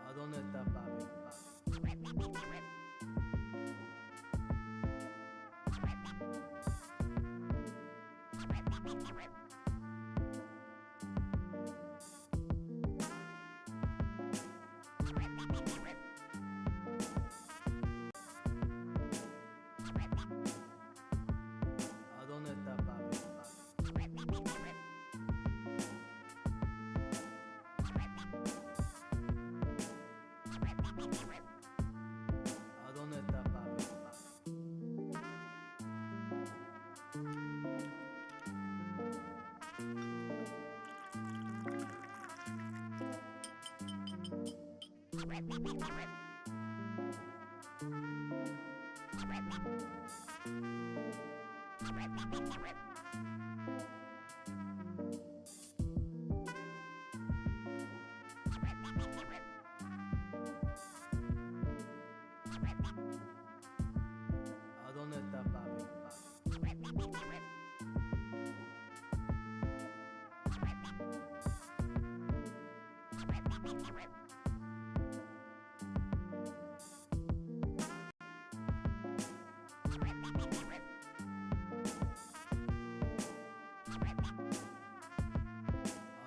¿A dónde está papi? ¿A dónde está papi? ¿A dónde está papi? ¿A dónde está papi?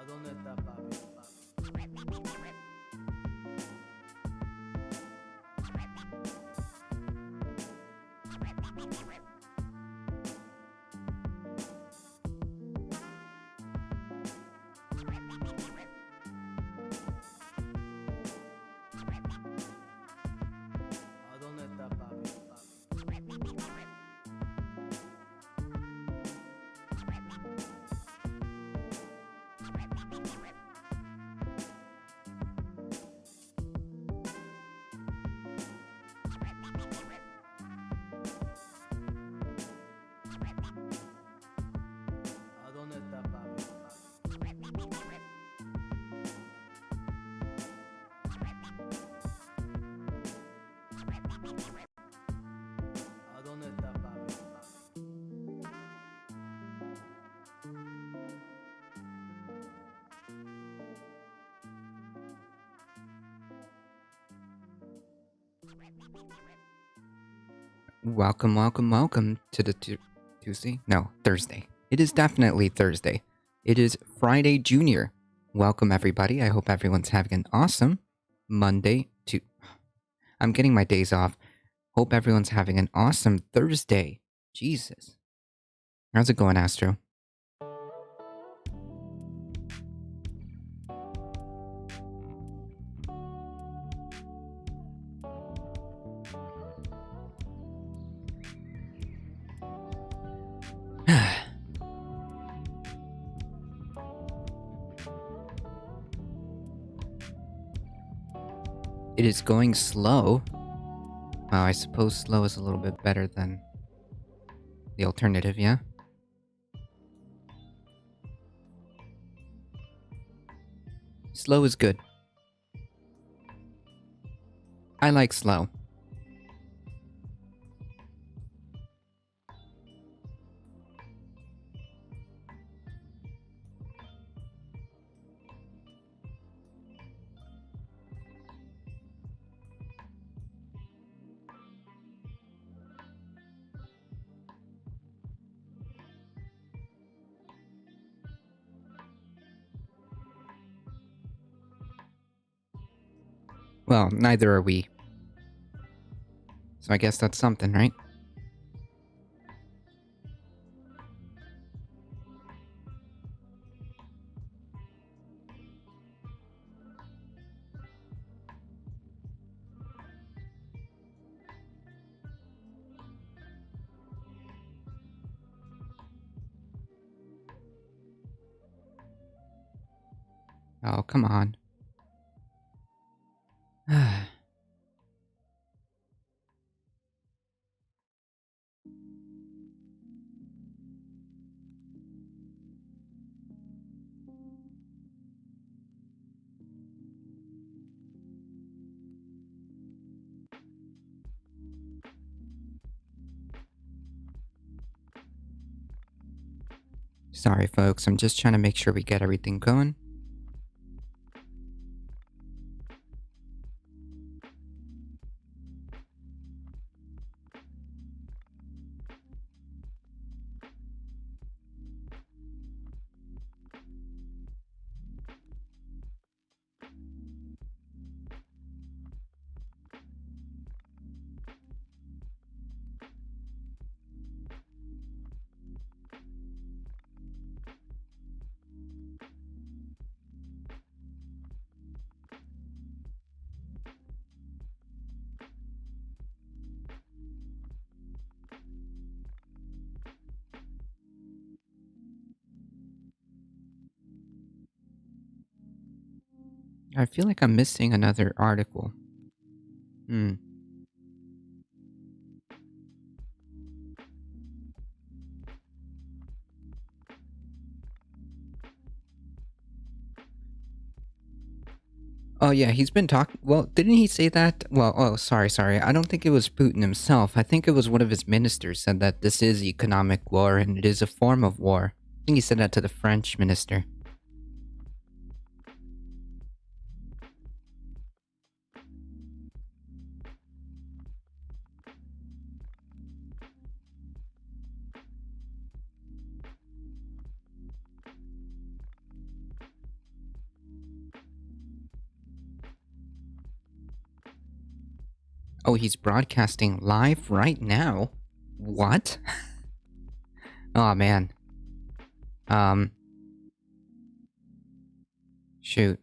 ¿A dónde está papi? ¿A dónde está papi? ¿A dónde está papi? ¿A dónde está papi? Welcome, welcome, welcome to the Tuesday? No, Thursday. It is definitely Thursday. It is Friday Junior. Welcome, everybody. I hope everyone's having an awesome Monday to. I'm getting my days off. Hope everyone's having an awesome Thursday. Jesus. How's it going, Astro? It is going slow. Well, I suppose slow is a little bit better than the alternative, yeah? Slow is good. I like slow. Well, neither are we. So I guess that's something, right? Oh, come on. Sorry, folks. I'm just trying to make sure we get everything going. I feel like I'm missing another article. Hmm. Oh yeah, he's been talking. Well, didn't he say that? Well, oh, sorry. I don't think it was Putin himself. I think it was one of his ministers said that this is economic war and it is a form of war. I think he said that to the French minister. Oh, he's broadcasting live right now? What? Oh man. Shoot.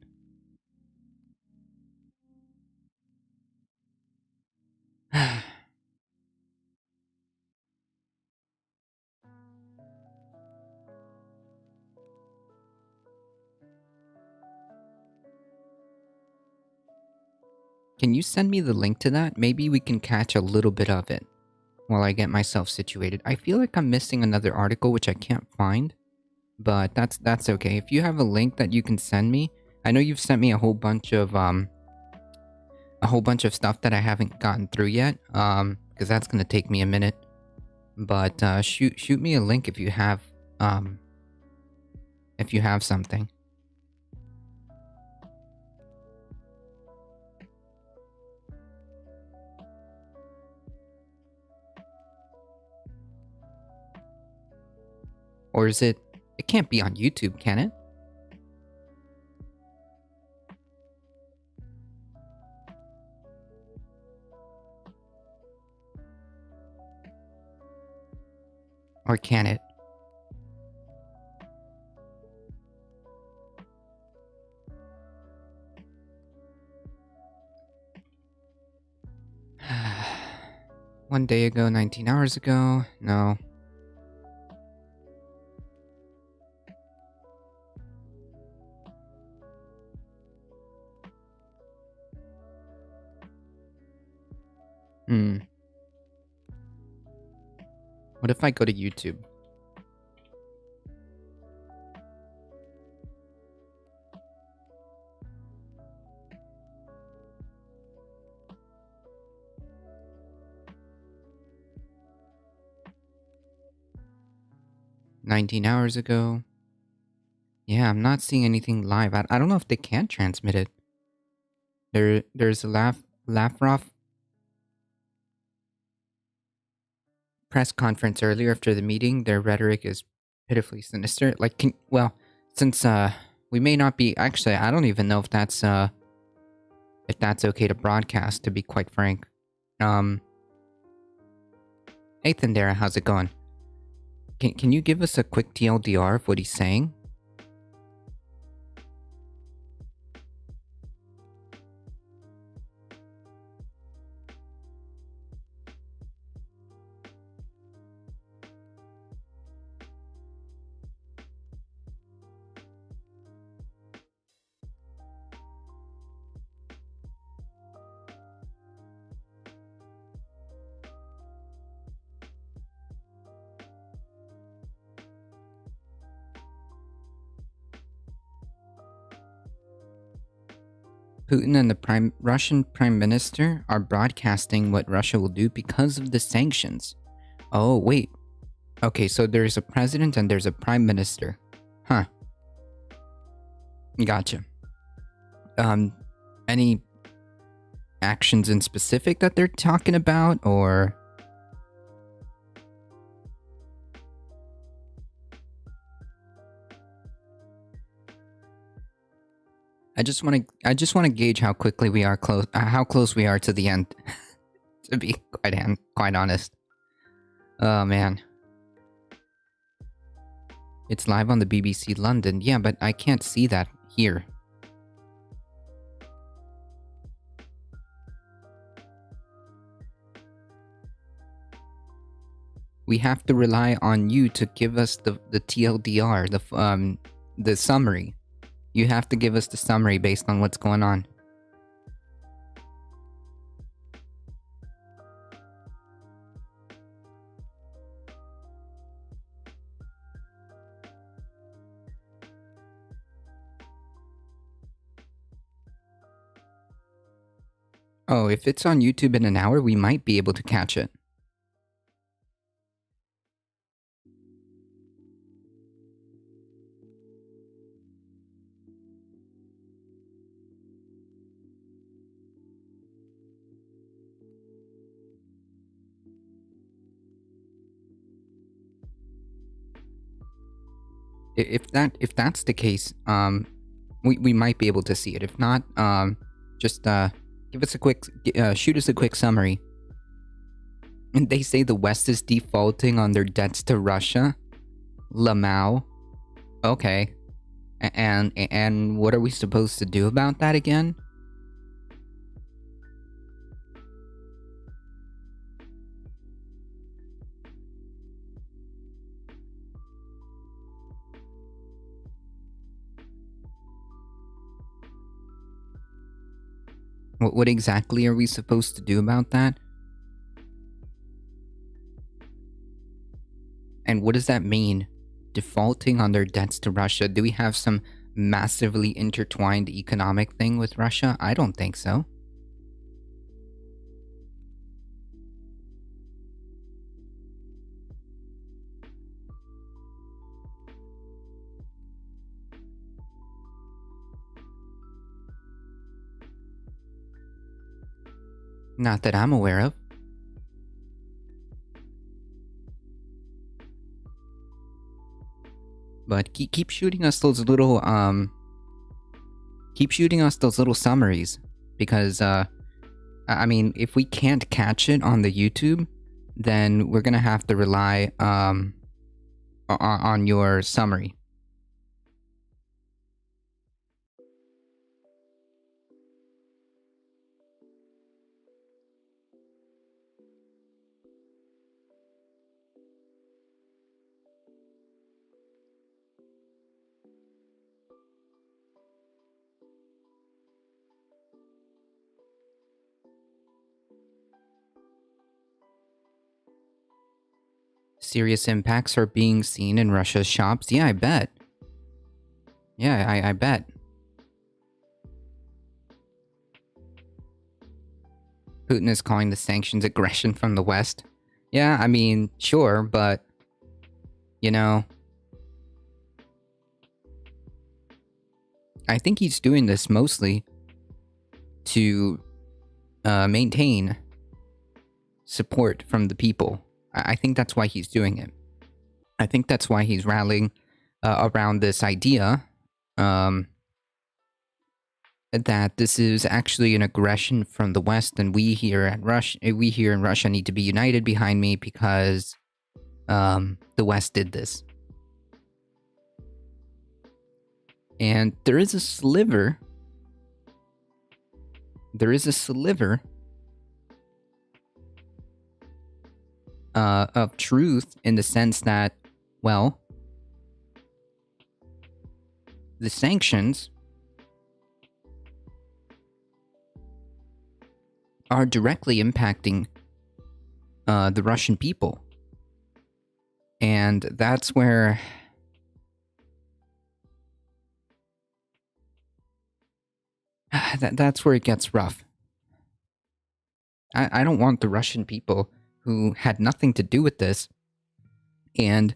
Can you send me the link to that? Maybe we can catch a little bit of it while I get myself situated. I feel like I'm missing another article which I can't find, but that's okay. If you have a link that you can send me, I know you've sent me a whole bunch of stuff that I haven't gotten through yet, because that's gonna take me a minute. But shoot me a link if you have something. Or is it? It can't be on YouTube, can it? Or can it? One day ago, 19 hours ago? No. What if I go to YouTube? "19 hours ago." Yeah, I'm not seeing anything live. I don't know if they can transmit it. There's a Lavrov press conference earlier after the meeting. Their rhetoric is pitifully sinister. Like, since we may not be actually, I don't even know if that's okay to broadcast. To be quite frank, hey Thundera, how's it going? Can you give us a quick TLDR of what he's saying? Putin and the Russian Prime Minister are broadcasting what Russia will do because of the sanctions. Oh, wait. Okay, so there's a president and there's a prime minister. Huh. Gotcha. Any actions in specific that they're talking about, or... I just want to gauge how quickly we are close, how close we are to the end. To be quite honest. Oh man. It's live on the BBC London. Yeah, but I can't see that here. We have to rely on you to give us the TLDR, the summary. You have to give us the summary based on what's going on. Oh, if it's on YouTube in an hour, we might be able to catch it. If that's the case, we might be able to see it. If not, just give us a quick shoot us a quick summary. And they say the West is defaulting on their debts to Russia. Lamau. Okay. And what are we supposed to do about that again? What exactly are we supposed to do about that? And what does that mean? Defaulting on their debts to Russia? Do we have some massively intertwined economic thing with Russia? I don't think so. Not that I'm aware of. But keep shooting us those little summaries, because I mean, if we can't catch it on the YouTube, then we're gonna have to rely on your summary. Serious impacts are being seen in Russia's shops. Yeah, I bet. Yeah, I bet. Putin is calling the sanctions aggression from the West. Yeah, I mean, sure, but... You know... I think he's doing this mostly to maintain support from the people. I think that's why he's doing it. I think that's why he's rallying around this idea that this is actually an aggression from the West, and we here in Russia need to be united behind me because the West did this. And there is a sliver of truth in the sense that, well, the sanctions are directly impacting the Russian people. And that's where... that's where it gets rough. I don't want the Russian people who had nothing to do with this and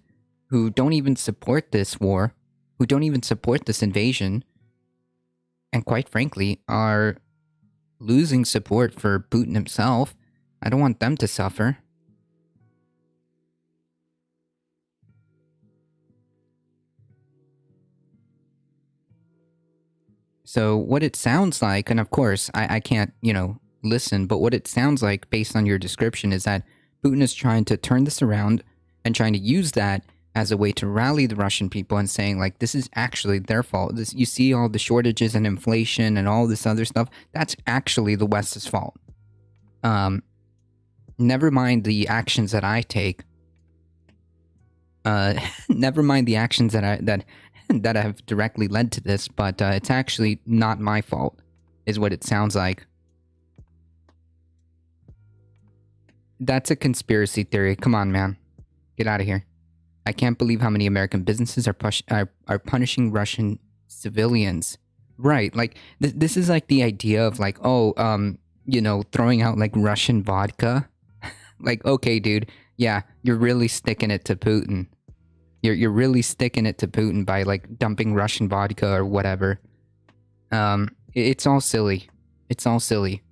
who don't even support this war, who don't even support this invasion, and quite frankly are losing support for Putin himself. I don't want them to suffer. So what it sounds like, and of course I can't, listen, but what it sounds like based on your description is that Putin is trying to turn this around and trying to use that as a way to rally the Russian people and saying, like, this is actually their fault. This, you see all the shortages and inflation and all this other stuff. That's actually the West's fault. Never mind the actions that I take. Never mind the actions that have directly led to this, but it's actually not my fault, is what it sounds like. That's a conspiracy theory. Come on, man. Get out of here. I can't believe how many American businesses are punishing Russian civilians. Right, like, this is like the idea of like, throwing out like Russian vodka. Like, okay, dude, yeah, you're really sticking it to Putin. You're really sticking it to Putin by like dumping Russian vodka or whatever. It's all silly. It's all silly.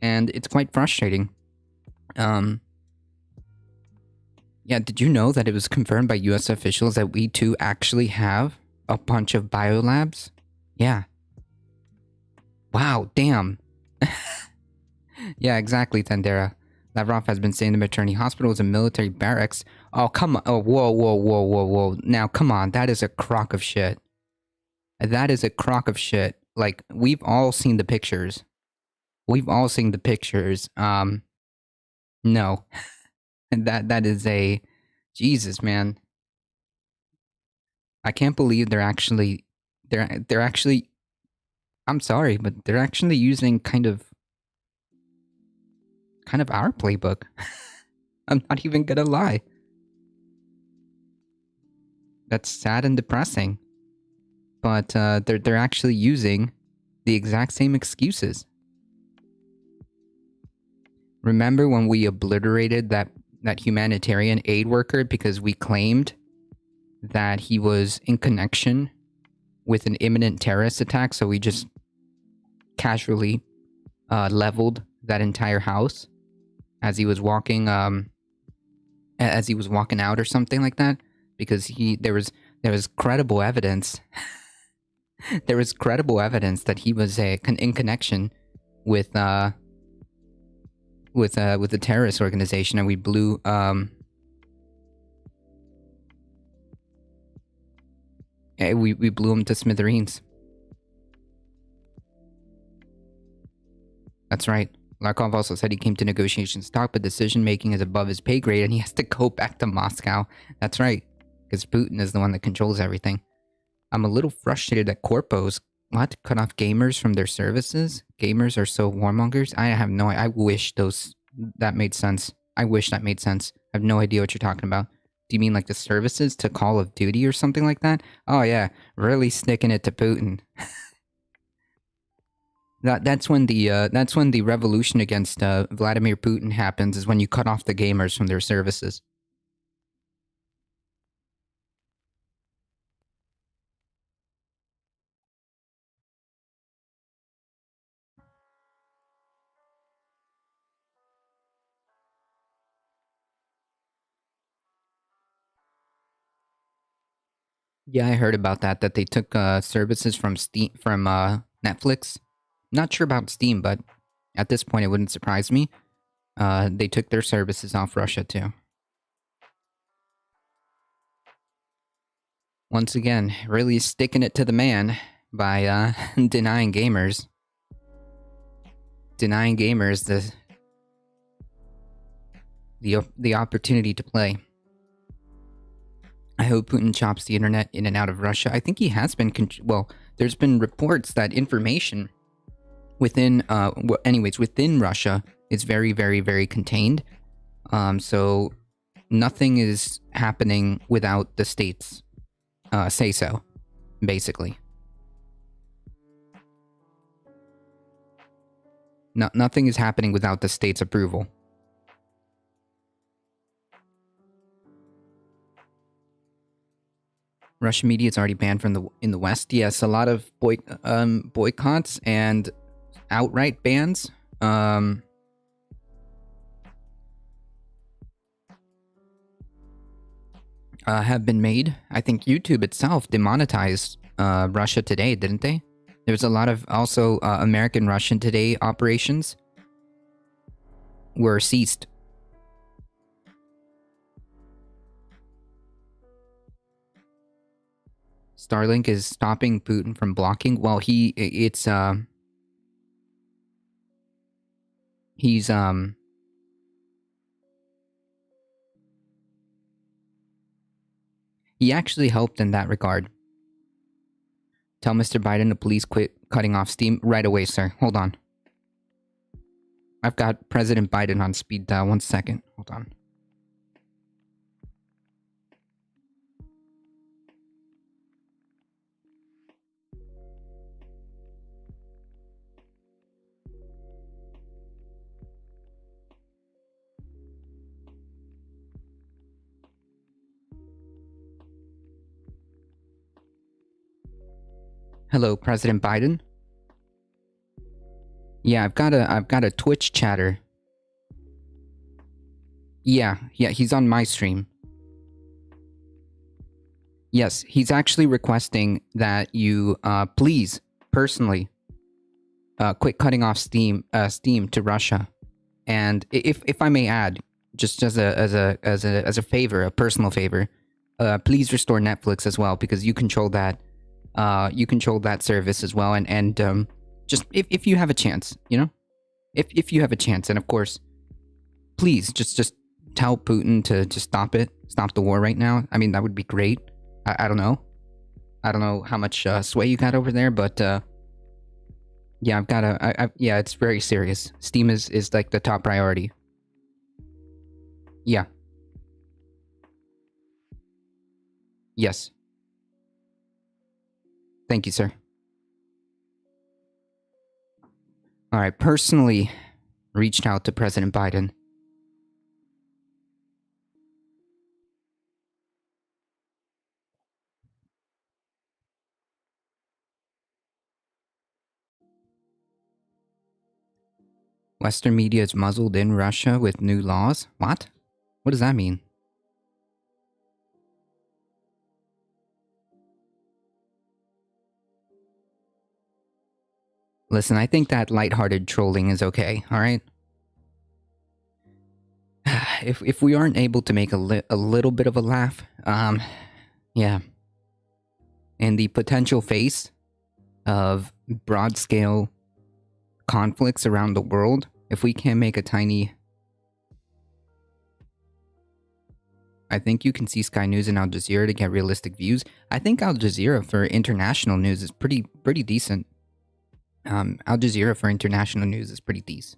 And it's quite frustrating. Yeah, did you know that it was confirmed by US officials that we too actually have a bunch of biolabs? Yeah. Wow, damn. Yeah, exactly, Tandera. Lavrov has been saying the maternity hospital is a military barracks. Oh, come on. Oh, whoa. Now, come on. That is a crock of shit. That is a crock of shit. Like, we've all seen the pictures. No. That is a... Jesus, man. I can't believe they're actually... They're actually... I'm sorry, but they're actually using kind of our playbook. I'm not even gonna lie. That's sad and depressing. But they're actually using the exact same excuses. Remember when we obliterated that humanitarian aid worker because we claimed that he was in connection with an imminent terrorist attack, so we just casually leveled that entire house as he was walking out or something like that, because there was credible evidence. There was credible evidence that he was in connection with a terrorist organization, and we blew we blew him to smithereens. That's right. Larkov also said he came to negotiations to talk, but decision making is above his pay grade and he has to go back to Moscow. That's right, because Putin is the one that controls everything. I'm a little frustrated that corpos cut off gamers from their services. Gamers are so warmongers. I wish that made sense. I wish that made sense. I have no idea what you're talking about. Do you mean like the services to Call of Duty or something like that? Oh yeah, really sticking it to Putin. That's when the revolution against Vladimir Putin happens, is when you cut off the gamers from their services. Yeah, I heard about that they took services from Netflix. Not sure about Steam, but at this point it wouldn't surprise me. They took their services off Russia too. Once again, really sticking it to the man by denying gamers the opportunity to play. I hope Putin chops the internet in and out of Russia. I think he has been... there's been reports that information within Russia is very, very, very contained. So nothing is happening without the states say so, basically. Nothing is happening without the state's approval. Russian media is already banned from in the West. Yes, a lot of boycotts and outright bans. Have been made. I think YouTube itself demonetized Russia Today, didn't they? There's a lot of also American Russian Today operations were ceased. Starlink is stopping Putin from blocking. Well, he actually helped in that regard. Tell Mr. Biden to please quit cutting off steam right away, sir. Hold on. I've got President Biden on speed dial. 1 second. Hold on. Hello, President Biden. Yeah, I've got a Twitch chatter. Yeah, he's on my stream. Yes, he's actually requesting that you please personally quit cutting off Steam to Russia. And if I may add, just as a favor, a personal favor, please restore Netflix as well, because you control that. You control that service as well, and just if you have a chance, you know, if you have a chance, and of course, please just tell Putin to just stop the war right now. I mean, that would be great. I don't know how much sway you got over there, but yeah, I've got yeah, it's very serious. Steam is like the top priority. Yeah. Yes. Thank you, sir. All right, personally reached out to President Biden. Western media is muzzled in Russia with new laws? What? What does that mean? Listen, I think that lighthearted trolling is okay, alright? If we aren't able to make a little bit of a laugh, yeah. In the potential face of broad-scale conflicts around the world, if we can't make a tiny... I think you can see Sky News and Al Jazeera to get realistic views. I think Al Jazeera for international news is pretty decent. Al Jazeera for international news is pretty decent.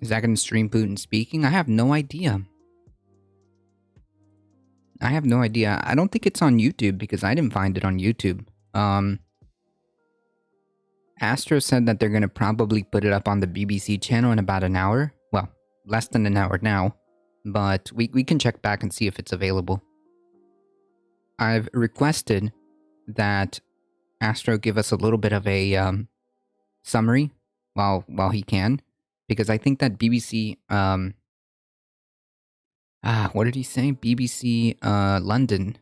Is that going to stream Putin speaking? I have no idea. I have no idea. I don't think it's on YouTube because I didn't find it on YouTube. Astro said that they're going to probably put it up on the BBC channel in about an hour. Well, less than an hour now. But we can check back and see if it's available. I've requested that Astro give us a little bit of a summary while he can. Because I think that BBC, what did he say? BBC, London.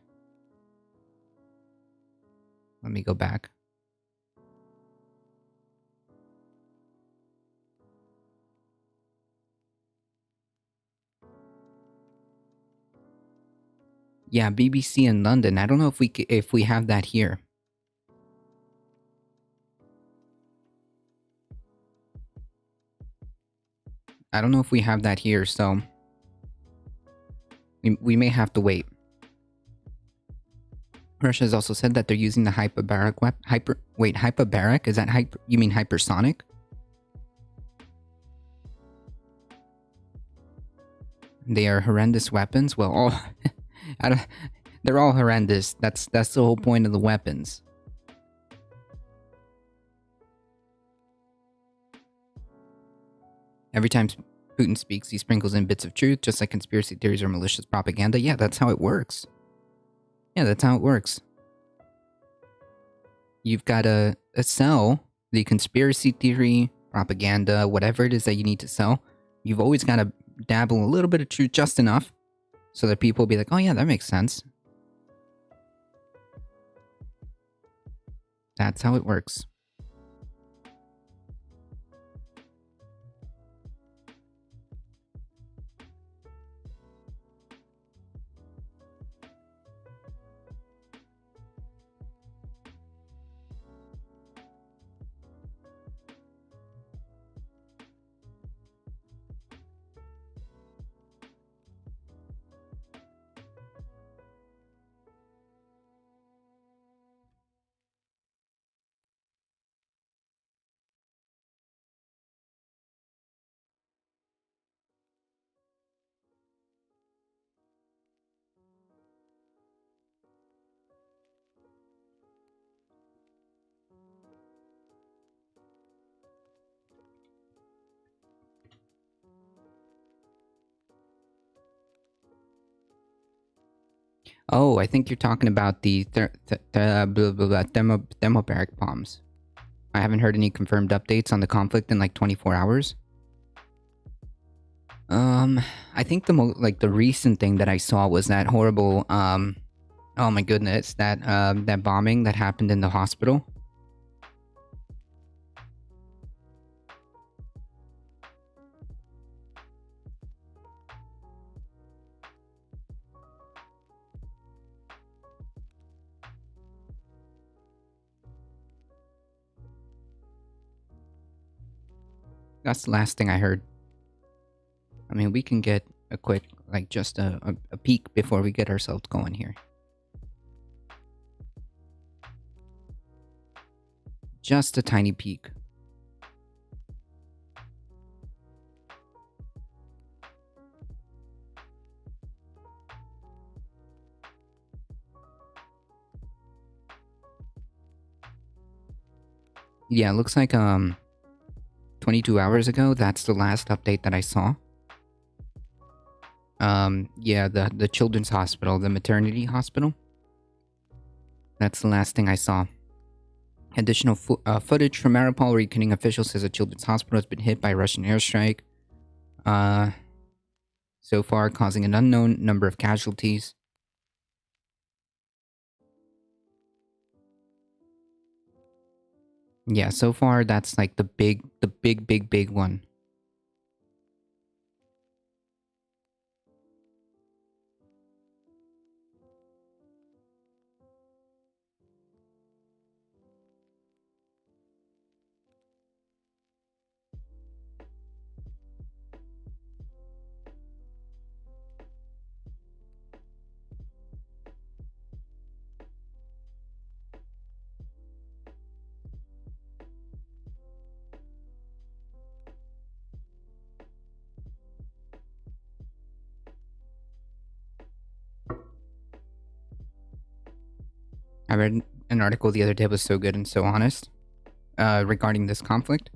Let me go back. Yeah, BBC in London. I don't know if we have that here. I don't know if we have that here, so we may have to wait. Russia has also said that they're using the hyperbaric hyperbaric? Is that you mean hypersonic? They are horrendous weapons? Well, all they're all horrendous. That's the whole point of the weapons. Every time Putin speaks, he sprinkles in bits of truth, just like conspiracy theories or malicious propaganda. Yeah, that's how it works. Yeah, that's how it works. You've got to sell the conspiracy theory, propaganda, whatever it is that you need to sell. You've always got to dabble a little bit of truth just enough so that people will be like, oh yeah, that makes sense. That's how it works. Oh, I think you're talking about the thermobaric bombs. I haven't heard any confirmed updates on the conflict in like 24 hours. I think the recent thing that I saw was that horrible oh my goodness, that bombing that happened in the hospital. That's the last thing I heard. I mean, we can get a quick, like, just a peek before we get ourselves going here. Just a tiny peek. Yeah, it looks like 22 hours ago, that's the last update that I saw. Yeah, the children's hospital, the maternity hospital. That's the last thing I saw. Additional footage from Mariupol where Ukrainian officials says a children's hospital has been hit by a Russian airstrike. So far, causing an unknown number of casualties. Yeah, so far that's like the big one. I read an article the other day that was so good and so honest regarding this conflict.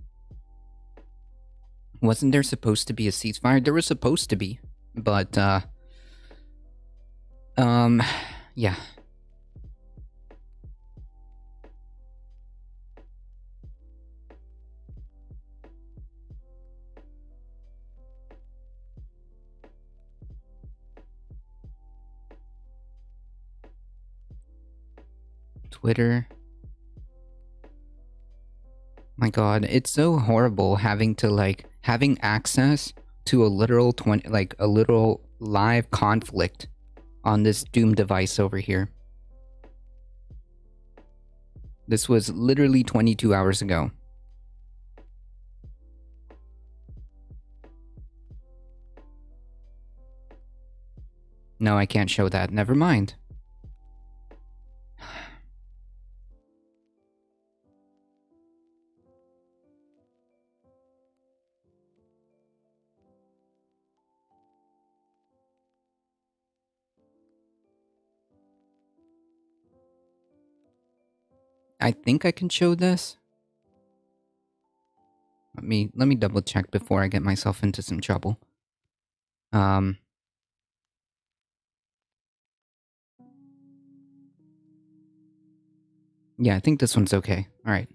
Wasn't there supposed to be a ceasefire? There was supposed to be, but yeah. Twitter. My god, it's so horrible having access to a literal a literal live conflict on this Doom device over here. This was literally 22 hours ago. No, I can't show that. Never mind. I think I can show this. Let me double check before I get myself into some trouble. Yeah, I think this one's okay. All right.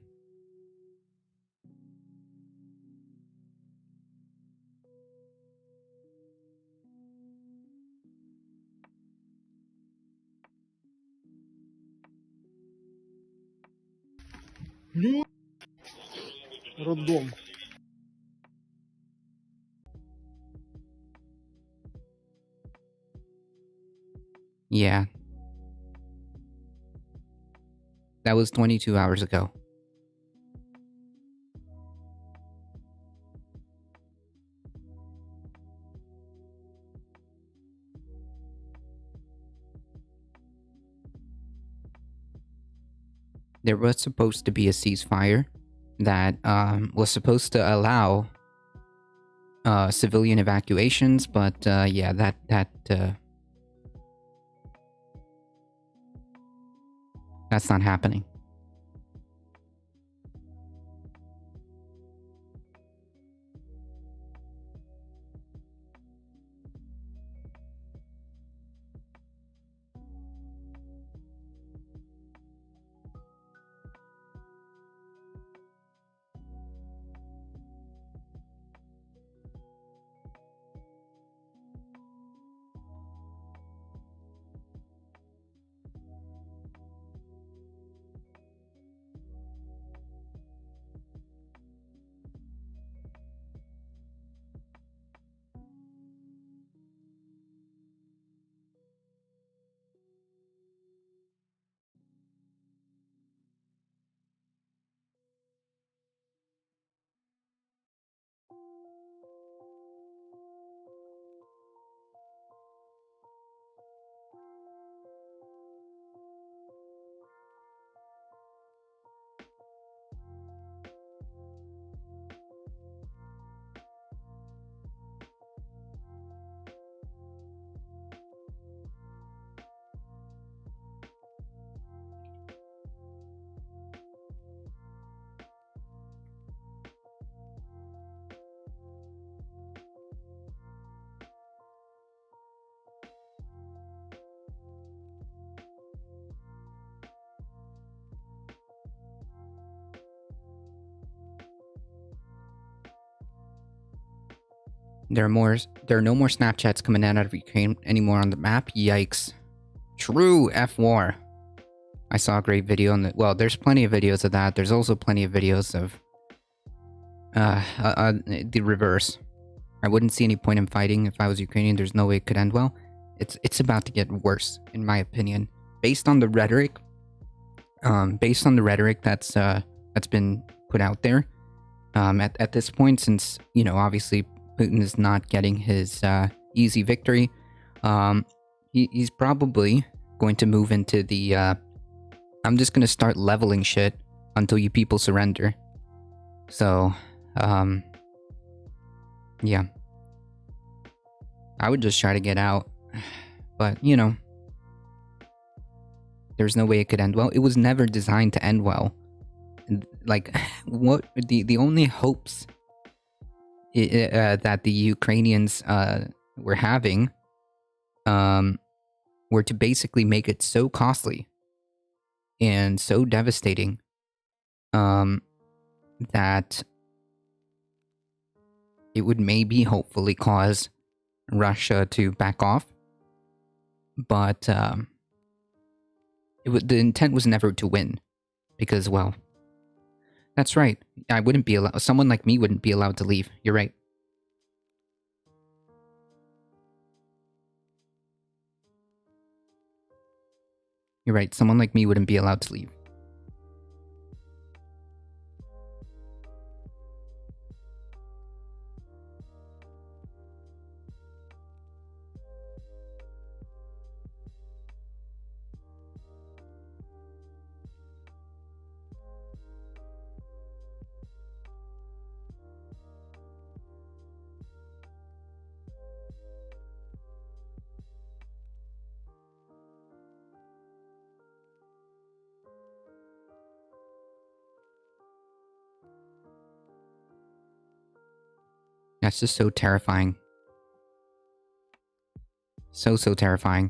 Роддом. Yeah. That was 22 hours ago. There was supposed to be a ceasefire that was supposed to allow civilian evacuations, but yeah, that's not happening. There are no more Snapchats coming out of Ukraine anymore on the map. Yikes. True, F war. I saw a great video on the there's plenty of videos of that. There's also plenty of videos of the reverse. I wouldn't see any point in fighting if I was Ukrainian. There's no way it could end well. It's about to get worse, in my opinion. Based on the rhetoric that's been put out there. At this point, since, obviously Putin is not getting his easy victory, he's probably going to move into the I'm just going to start leveling shit until you people surrender. So, yeah. I would just try to get out. But, there's no way it could end well. It was never designed to end well. Like, what the only hopes that the Ukrainians were having were to basically make it so costly and so devastating that it would maybe hopefully cause Russia to back off. But the intent was never to win, because, well, that's right. I wouldn't be allowed. Someone like me wouldn't be allowed to leave. You're right. You're right. Someone like me wouldn't be allowed to leave. That's just so terrifying. So terrifying.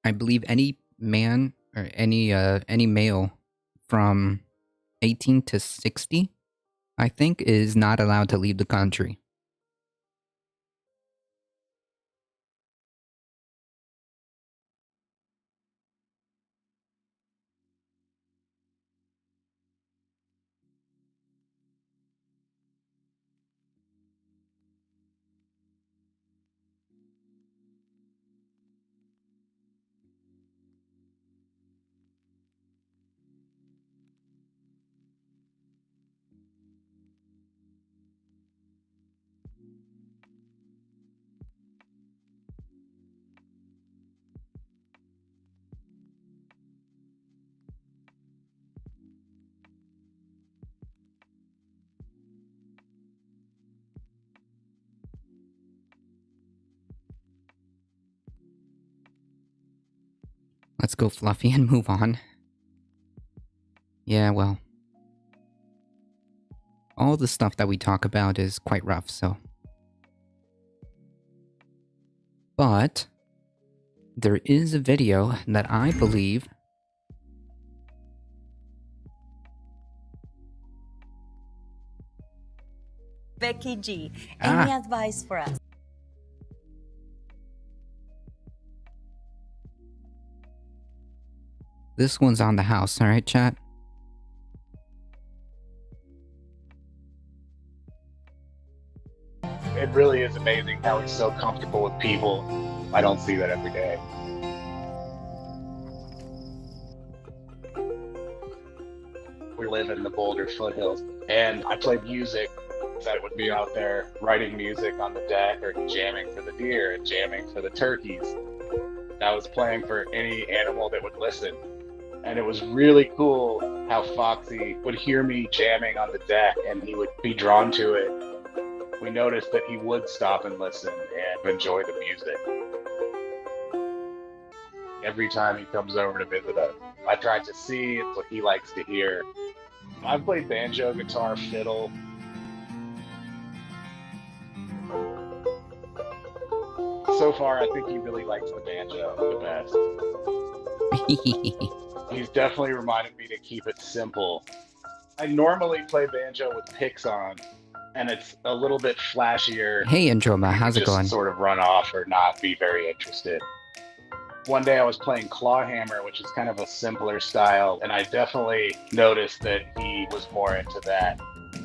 I believe any man or any male from 18 to 60, I think, is not allowed to leave the country. Let's go Fluffy and move on. Yeah, well. All the stuff that we talk about is quite rough, so. But there is a video that I believe Becky G, any advice for us? this one's on the house, alright, chat? It really is amazing how he's so comfortable with people. I don't see that every day. We live in the Boulder foothills, and I play music. That would be out there writing music on the deck or jamming for the deer and jamming for the turkeys. I was playing for any animal that would listen. And it was really cool how Foxy would hear me jamming on the deck and he would be drawn to it. We noticed that he would stop and listen and enjoy the music. Every time he comes over to visit us, I try to see what he likes to hear. I've played banjo, guitar, fiddle. So far, I think he really likes the banjo the best. He's definitely reminded me to keep it simple. I normally play banjo with picks on, and it's a little bit flashier. Hey, Androma, how's it going? Just sort of run off or not be very interested. One day I was playing clawhammer, which is kind of a simpler style, and I definitely noticed that he was more into that.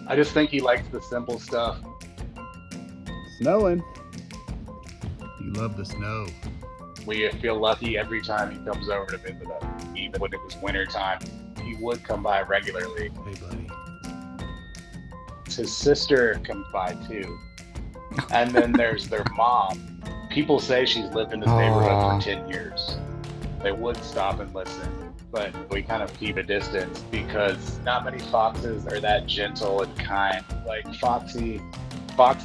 I just think he likes the simple stuff. Snowing. You love the snow. We feel lucky every time he comes over to visit us. Even when it was winter time, he would come by regularly. Hey, buddy. His sister comes by too. And then there's their mom. People say she's lived in this neighborhood for 10 years. They would stop and listen, but we kind of keep a distance because not many foxes are that gentle and kind. Like Foxy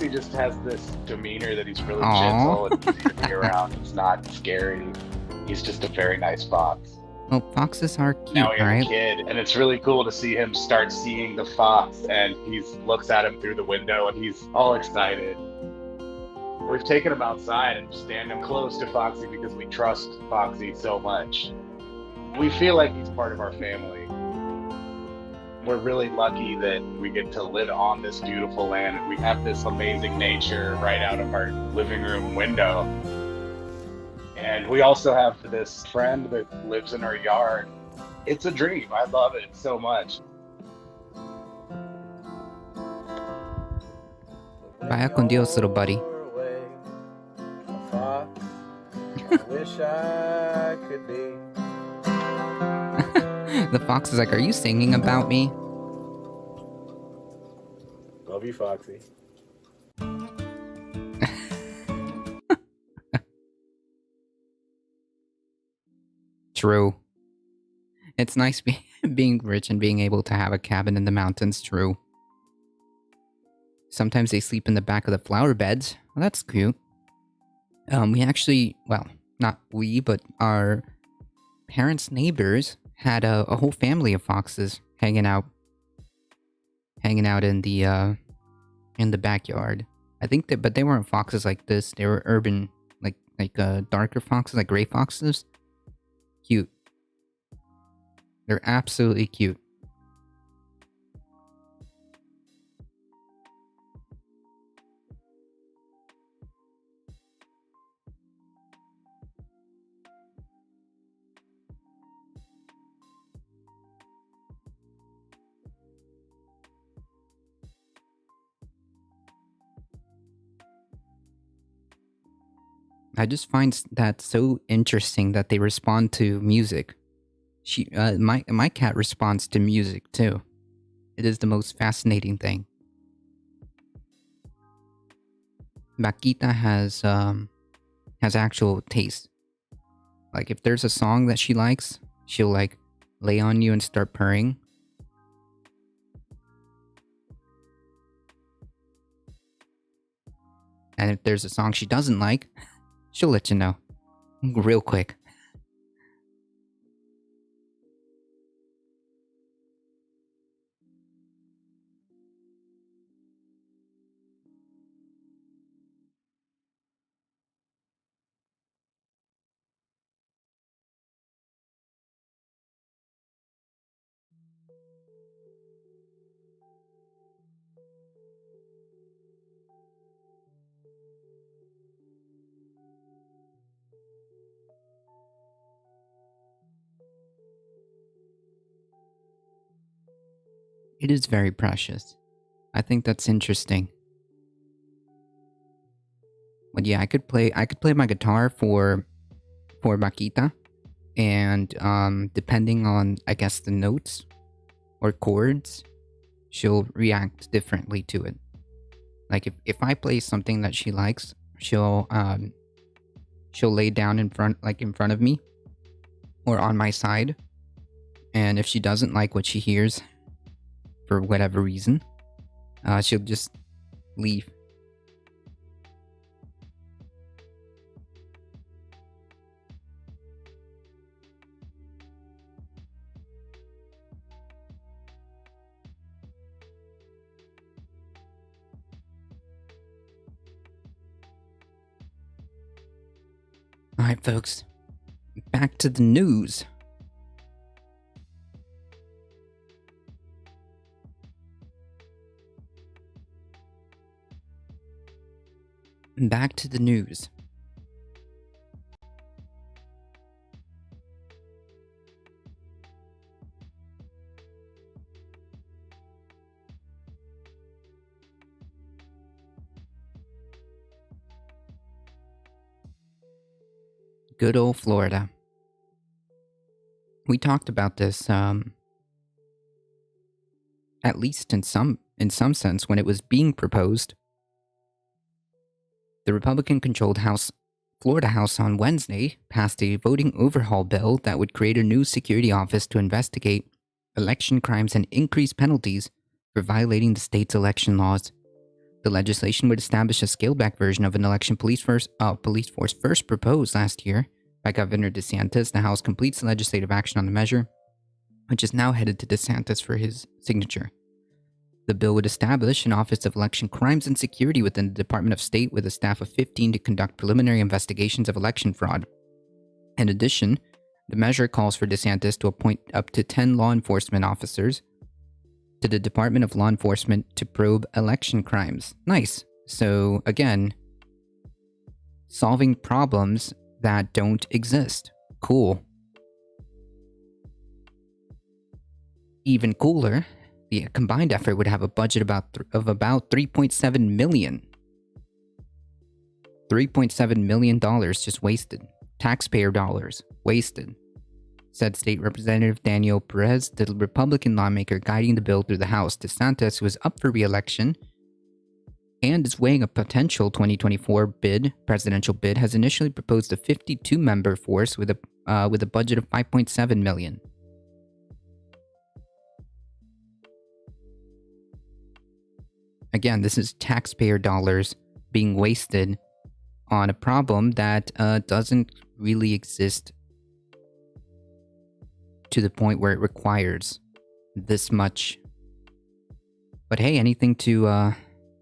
just has this demeanor that he's really gentle and easy to be around. He's not scary. He's just a very nice fox. Well, foxes are cute, Now he has right? a kid, and it's really cool to see him start seeing the fox, and he looks at him through the window, and he's all excited. We've taken him outside and stand him close to Foxy because we trust Foxy so much. We feel like he's part of our family. We're really lucky that we get to live on this beautiful land, and we have this amazing nature right out of our living room window. And we also have this friend that lives in our yard. It's a dream. I love it so much. Vaya con Dios, little buddy. I wish I could be The fox is like, are you singing about me? Love you, Foxy. True. It's nice being rich and being able to have a cabin in the mountains, true. Sometimes they sleep in the back of the flower beds. Well, that's cute. We actually, well, not we, but our parents' neighbors had a whole family of foxes hanging out in the backyard. I think that, but they weren't foxes like this. They were urban, like darker foxes, like gray foxes. Cute. They're absolutely cute. I just find that so interesting that they respond to music. My cat responds to music too. It is the most fascinating thing. Makita has actual taste. Like if there's a song that she likes, she'll like lay on you and start purring. And if there's a song she doesn't like, she'll let you know real quick. It is very precious. I think that's interesting. But yeah, I could play my guitar for Makita, and depending on, I guess, the notes or chords, she'll react differently to it. Like if I play something that she likes, she'll lay down in front of me or on my side. And if she doesn't like what she hears for whatever reason, she'll just leave. Alright, folks. Back to the news. Back to the news. Good old Florida. We talked about this, at least in some sense, when it was being proposed. The Republican-controlled Florida House on Wednesday passed a voting overhaul bill that would create a new security office to investigate election crimes and increase penalties for violating the state's election laws. The legislation would establish a scaled-back version of an election police force first proposed last year by Governor DeSantis. The House completes legislative action on the measure, which is now headed to DeSantis for his signature. The bill would establish an Office of Election Crimes and Security within the Department of State with a staff of 15 to conduct preliminary investigations of election fraud. In addition, the measure calls for DeSantis to appoint up to 10 law enforcement officers to the Department of Law Enforcement to probe election crimes. Nice. So, again, solving problems that don't exist. Cool. Even cooler, the combined effort would have a budget of about $3.7 million. $3.7 million just wasted. Taxpayer dollars wasted. said State Representative Daniel Perez, the Republican lawmaker guiding the bill through the House. DeSantis, who is up for re-election and is weighing a potential 2024 presidential bid, has initially proposed a 52-member force with a budget of $5.7 million. Again, this is taxpayer dollars being wasted on a problem that doesn't really exist to the point where it requires this much. But hey, anything to,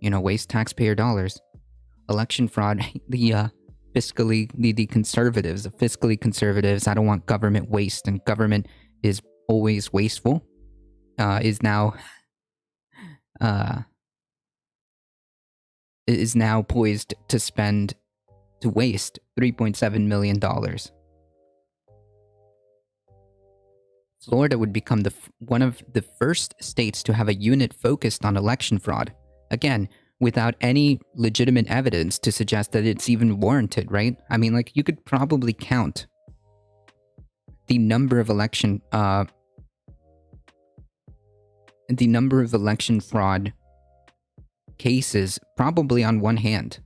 waste taxpayer dollars. Election fraud, the conservatives, I don't want government waste, and government is always wasteful, is now poised to waste $3.7 million. Florida would become one of the first states to have a unit focused on election fraud. Again, without any legitimate evidence to suggest that it's even warranted, right? I mean, you could probably count the number of election fraud cases probably on one hand.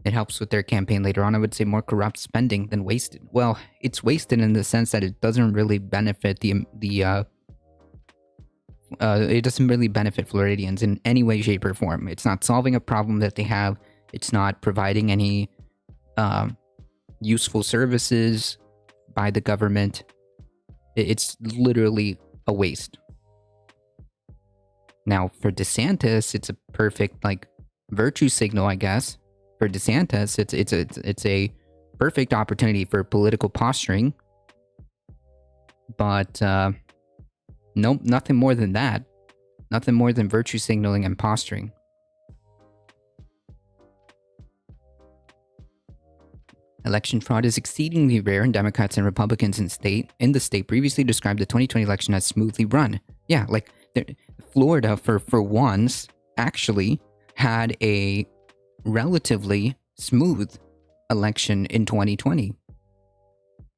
It helps with their campaign later on. I would say more corrupt spending than wasted. Well, it's wasted in the sense that it doesn't really benefit it doesn't really benefit Floridians in any way, shape, or form. It's not solving a problem that they have. It's not providing any useful services by the government. It's literally a waste. Now, for DeSantis, it's a perfect virtue signal, I guess. For DeSantis, it's a perfect opportunity for political posturing. But nope, nothing more than that. Nothing more than virtue signaling and posturing. Election fraud is exceedingly rare, and Democrats and Republicans in the state previously described the 2020 election as smoothly run. Yeah, Florida, for once, actually had a relatively smooth election in 2020.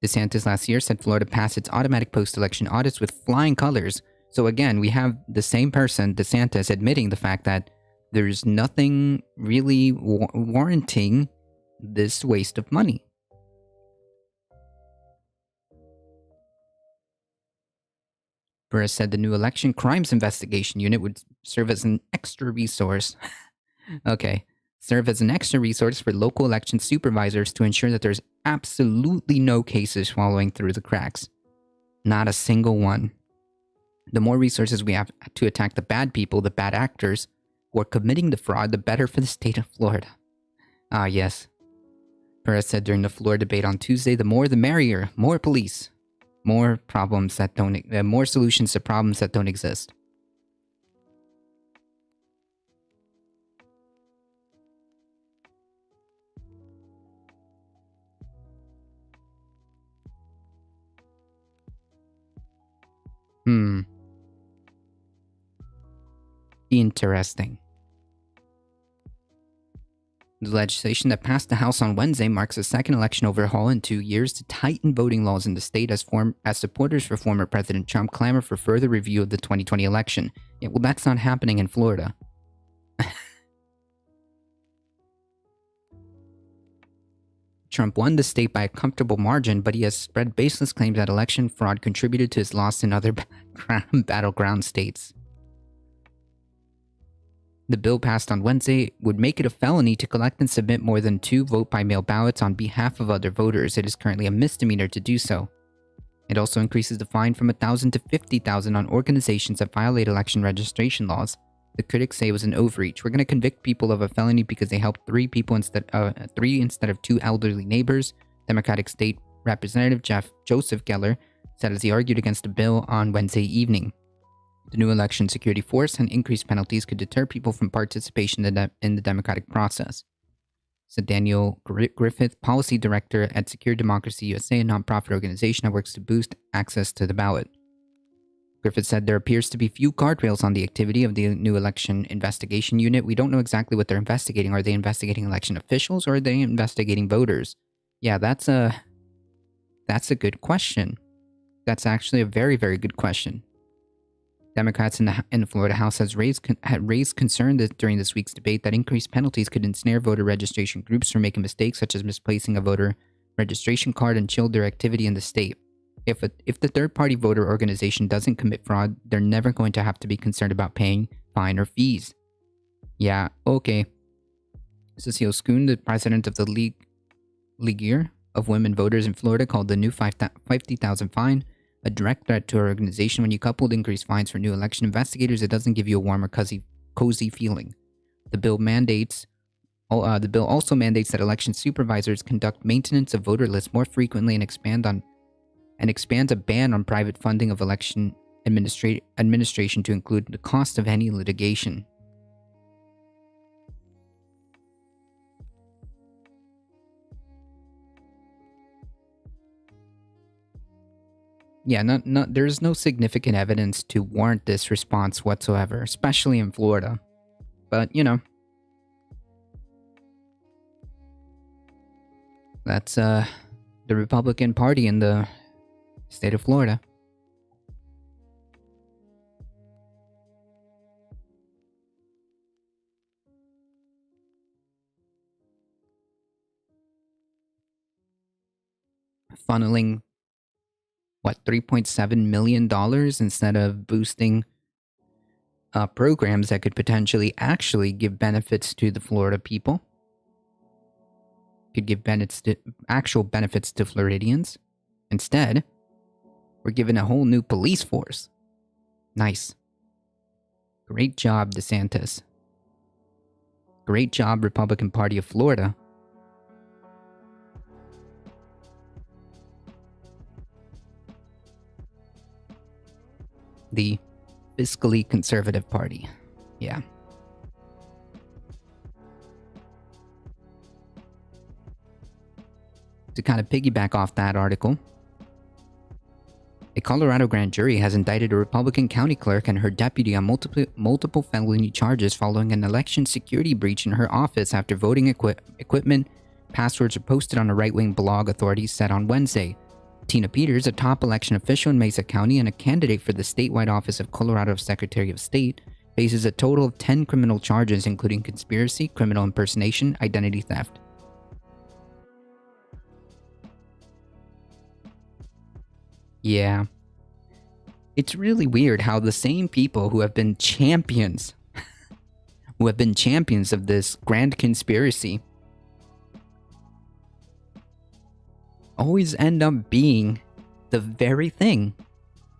DeSantis last year said Florida passed its automatic post-election audits with flying colors. So again, we have the same person, DeSantis, admitting the fact that there's nothing really warranting this waste of money. Perez said the new election crimes investigation unit would serve as an extra resource. Okay. Serve as an extra resource for local election supervisors to ensure that there's absolutely no cases following through the cracks. Not a single one. The more resources we have to attack the bad people, the bad actors, who are committing the fraud, the better for the state of Florida. Ah, yes. Perez said during the floor debate on Tuesday, the more the merrier, more police, more solutions to problems that don't exist. Interesting. The legislation that passed the House on Wednesday marks a second election overhaul in 2 years to tighten voting laws in the state as supporters for former President Trump clamor for further review of the 2020 election. Yeah, well, that's not happening in Florida. Trump won the state by a comfortable margin, but he has spread baseless claims that election fraud contributed to his loss in other battleground states. The bill passed on Wednesday would make it a felony to collect and submit more than 2 vote-by-mail ballots on behalf of other voters. It is currently a misdemeanor to do so. It also increases the fine from $1,000 to $50,000 on organizations that violate election registration laws. The critics say it was an overreach. We're going to convict people of a felony because they helped 3 instead of 2 elderly neighbors. Democratic State Representative Joseph Geller said as he argued against the bill on Wednesday evening. The new election security force and increased penalties could deter people from participation in the democratic process, said Daniel Griffith, policy director at Secure Democracy USA, a nonprofit organization that works to boost access to the ballot. Griffith said there appears to be few guardrails on the activity of the new election investigation unit. We don't know exactly what they're investigating. Are they investigating election officials or are they investigating voters? Yeah, that's a good question. That's actually a very, very good question. Democrats in the Florida House had raised concern that during this week's debate that increased penalties could ensnare voter registration groups from making mistakes such as misplacing a voter registration card and chill their activity in the state. If the third-party voter organization doesn't commit fraud, they're never going to have to be concerned about paying fine or fees. Yeah, okay. Cecile Schoon, the president of the League of Women Voters in Florida, called the new $50,000 fine a direct threat to our organization. When you coupled increased fines for new election investigators, it doesn't give you a warm or cozy feeling. The bill also mandates that election supervisors conduct maintenance of voter lists more frequently and expands a ban on private funding of election administration to include the cost of any litigation. Yeah, there's no significant evidence to warrant this response whatsoever, especially in Florida. But, you know, that's the Republican Party in the state of Florida. Funneling $3.7 million instead of boosting programs that could potentially actually give benefits to the Florida people. Could give actual benefits to Floridians. Instead, we're given a whole new police force. Nice. Great job, DeSantis. Great job, Republican Party of Florida. The fiscally conservative party. Yeah. To kind of piggyback off that article, a Colorado grand jury has indicted a Republican county clerk and her deputy on multiple felony charges following an election security breach in her office after voting equipment passwords were posted on a right-wing blog, authorities said on Wednesday. Tina Peters, a top election official in Mesa County and a candidate for the statewide office of Colorado Secretary of State, faces a total of 10 criminal charges, including conspiracy, criminal impersonation, identity theft. Yeah. It's really weird how the same people who have been champions of this grand conspiracy always end up being the very thing.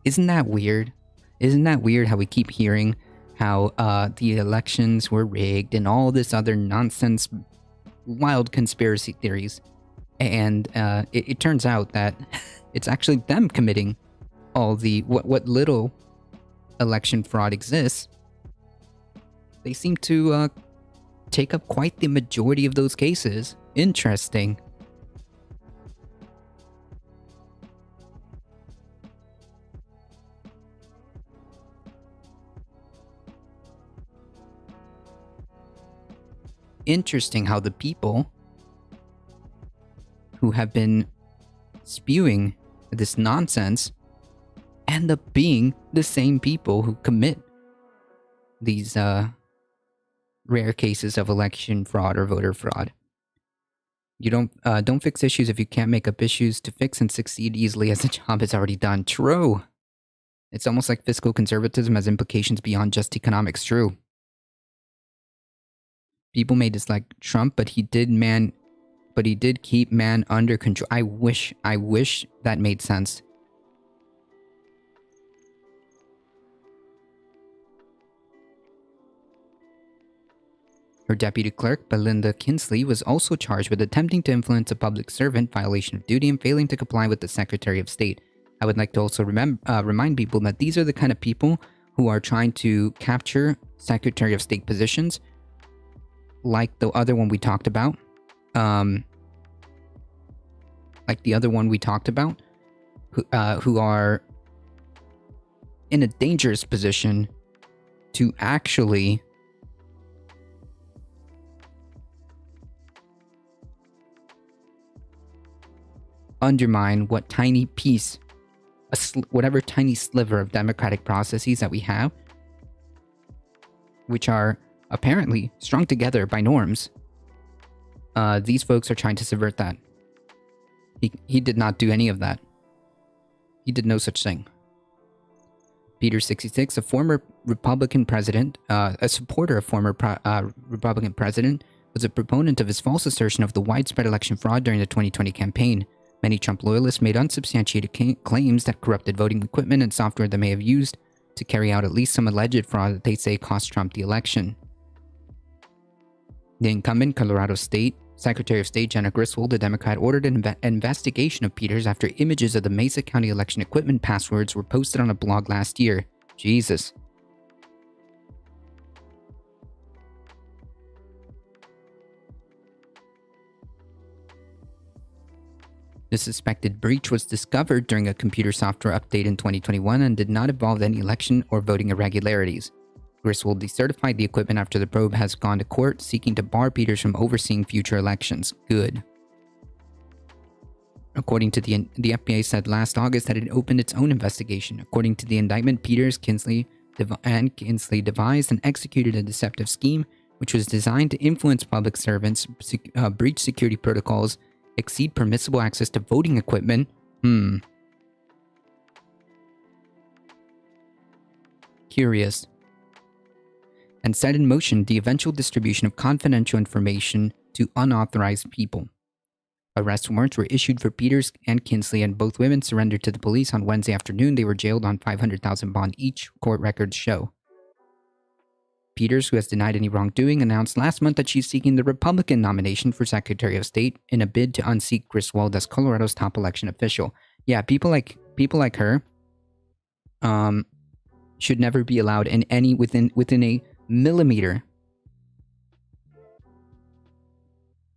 Isn't that weird? Isn't that weird how we keep hearing how the elections were rigged and all this other nonsense, wild conspiracy theories, and it turns out that it's actually them committing all the what little election fraud exists. They seem to take up quite the majority of those cases. Interesting. Interesting how the people who have been spewing this nonsense end up being the same people who commit these rare cases of election fraud or voter fraud. You don't fix issues if you can't make up issues to fix and succeed easily as the job is already done. True. It's almost like fiscal conservatism has implications beyond just economics. True. People may dislike Trump, but he did keep man under control. I wish that made sense. Her deputy clerk, Belinda Kinsley, was also charged with attempting to influence a public servant, violation of duty, and failing to comply with the Secretary of State. I would like to also remind people that these are the kind of people who are trying to capture Secretary of State positions, like the other one we talked about. Who in a dangerous position to actually undermine what tiny piece, whatever tiny sliver of democratic processes that we have, which are apparently strung together by norms. These folks are trying to subvert that. He did not do any of that. He did no such thing. Peter 66, a former Republican president, a supporter of former Republican president, was a proponent of his false assertion of the widespread election fraud during the 2020 campaign. Many Trump loyalists made unsubstantiated claims that corrupted voting equipment and software they may have used to carry out at least some alleged fraud that they say cost Trump the election. The incumbent Colorado State Secretary of State Jena Griswold, a Democrat, ordered an investigation of Peters after images of the Mesa County election equipment passwords were posted on a blog last year. Jesus. The suspected breach was discovered during a computer software update in 2021 and did not involve any election or voting irregularities. Griswold decertified the equipment after the probe has gone to court, seeking to bar Peters from overseeing future elections. Good. According to the FBI said last August that it opened its own investigation. According to the indictment, Peters, Kinsley devised and executed a deceptive scheme which was designed to influence public servants, breach security protocols, exceed permissible access to voting equipment. Curious. And set in motion the eventual distribution of confidential information to unauthorized people. Arrest warrants were issued for Peters and Kinsley, and both women surrendered to the police on Wednesday afternoon. They were jailed on $500,000 bond each, court records show. Peters, who has denied any wrongdoing, announced last month that she's seeking the Republican nomination for Secretary of State in a bid to unseat Griswold as Colorado's top election official. Yeah, people like her should never be allowed in any within a millimeter,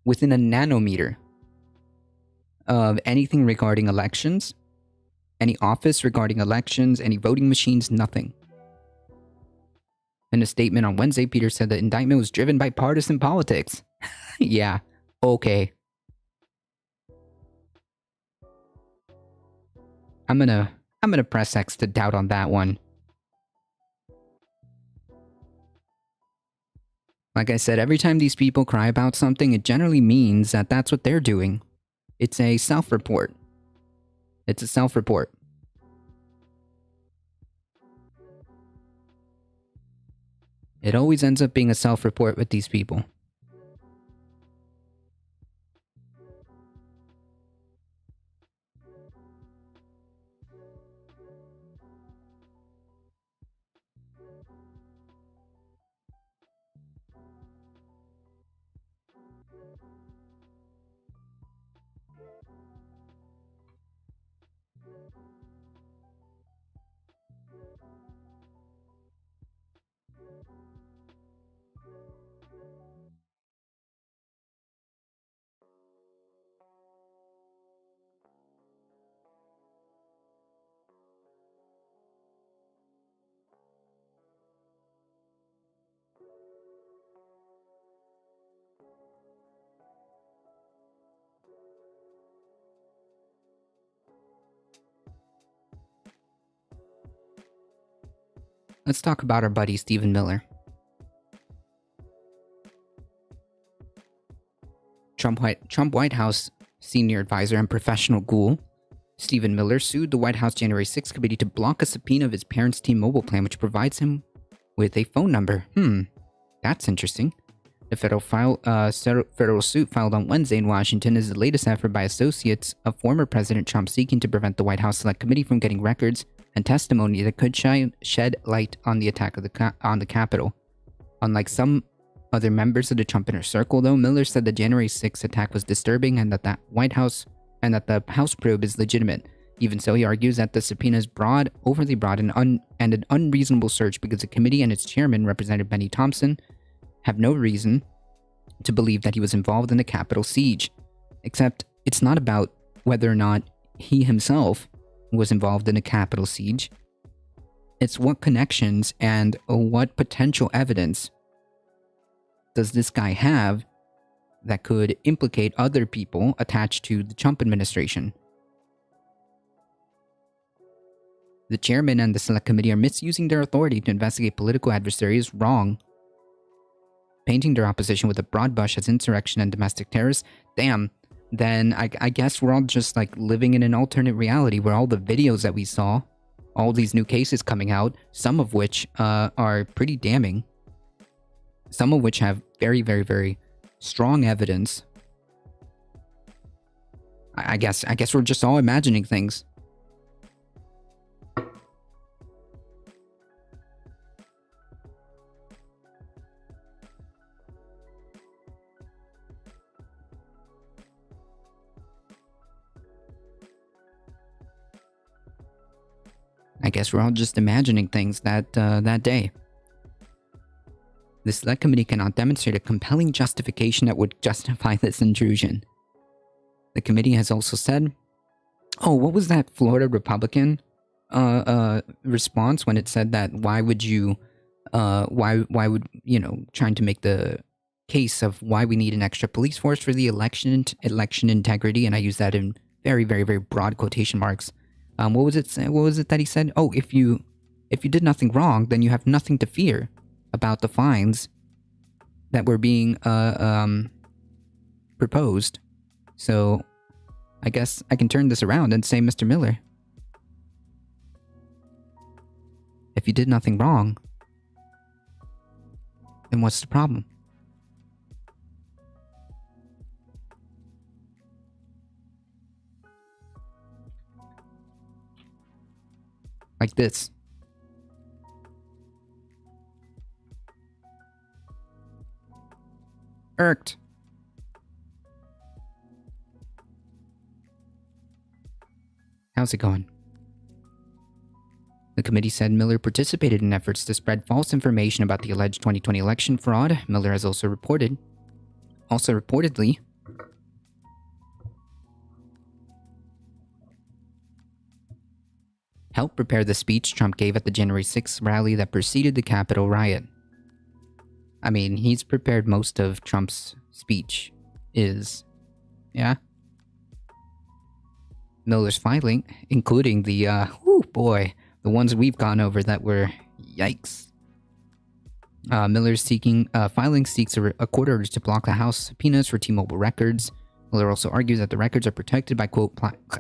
within a nanometer of anything regarding elections, any office regarding elections, any voting machines, nothing. In a statement on Wednesday, Peters said the indictment was driven by partisan politics. Yeah, okay. I'm gonna press X to doubt on that one. Like I said, every time these people cry about something, it generally means that that's what they're doing. It's a self-report. It's a self-report. It always ends up being a self-report with these people. Let's talk about our buddy Stephen Miller. Trump White House senior advisor and professional ghoul Stephen Miller sued the White House January 6th committee to block a subpoena of his parents' T-Mobile plan, which provides him with a phone number. That's interesting. The federal suit filed on Wednesday in Washington is the latest effort by associates of former President Trump seeking to prevent the White House Select Committee from getting records and testimony that could shed light on the attack on the Capitol. Unlike some other members of the Trump inner circle, though, Miller said the January 6th attack was disturbing and that the House probe is legitimate. Even so, he argues that the subpoena is overly broad, and an unreasonable search because the committee and its chairman, Representative Benny Thompson, have no reason to believe that he was involved in the Capitol siege. Except, it's not about whether or not he himself was involved in a Capitol siege. It's what connections and what potential evidence does this guy have that could implicate other people attached to the Trump administration. The chairman and the select committee are misusing their authority to investigate political adversaries wrong, painting their opposition with a broad brush as insurrection and domestic terrorists. Damn, then I guess we're all just like living in an alternate reality where all the videos that we saw, all these new cases coming out, some of which are pretty damning, some of which have very, very, very strong evidence. I guess we're just all imagining things. I guess we're all just imagining things that day. The select committee cannot demonstrate a compelling justification that would justify this intrusion. The committee has also said, oh, what was that Florida Republican response when it said that why would, you know, trying to make the case of why we need an extra police force for the election integrity, and I use that in very, very, very broad quotation marks. What was it that he said? Oh, if you did nothing wrong, then you have nothing to fear about the fines that were being proposed. So I guess I can turn this around and say, Mr. Miller, if you did nothing wrong, then what's the problem? Like this. Irked. How's it going? The committee said Miller participated in efforts to spread false information about the alleged 2020 election fraud. Miller has also reportedly helped prepare the speech Trump gave at the January 6th rally that preceded the Capitol riot. I mean, he's prepared most of Trump's speech. Yeah? Miller's filing, including the, the ones we've gone over that were, yikes. Miller's filing seeks a court order to block the House subpoenas for T-Mobile records. Miller also argues that the records are protected by, quote,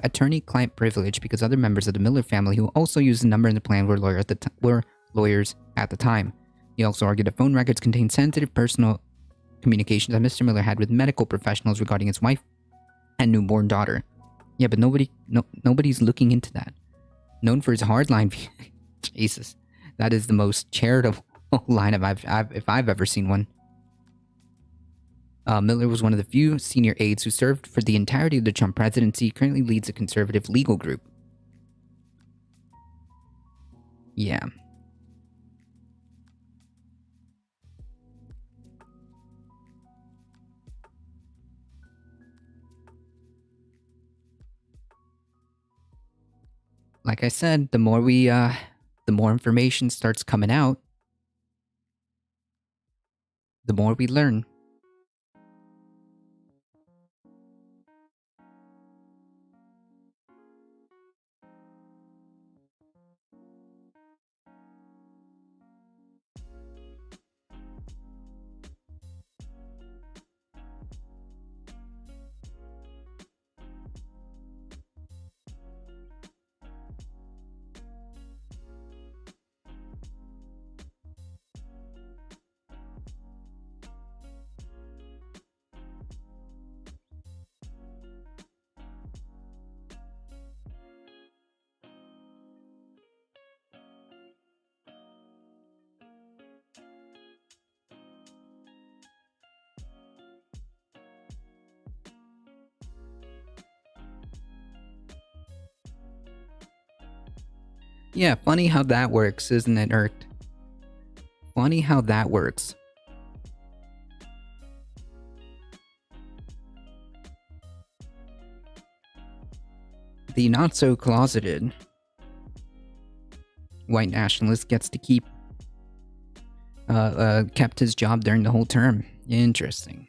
attorney-client privilege because other members of the Miller family who also used the number in the plan were lawyers at the time. He also argued that phone records contain sensitive personal communications that Mr. Miller had with medical professionals regarding his wife and newborn daughter. Yeah, but nobody's looking into that. Known for his hardline view. Jesus, that is the most charitable line if I've ever seen one. Miller was one of the few senior aides who served for the entirety of the Trump presidency. Currently leads a conservative legal group. Yeah. Like I said, the more information starts coming out, the more we learn. Yeah, funny how that works, isn't it, Irked? Funny how that works. The not-so-closeted white nationalist gets to keep kept his job during the whole term. Interesting.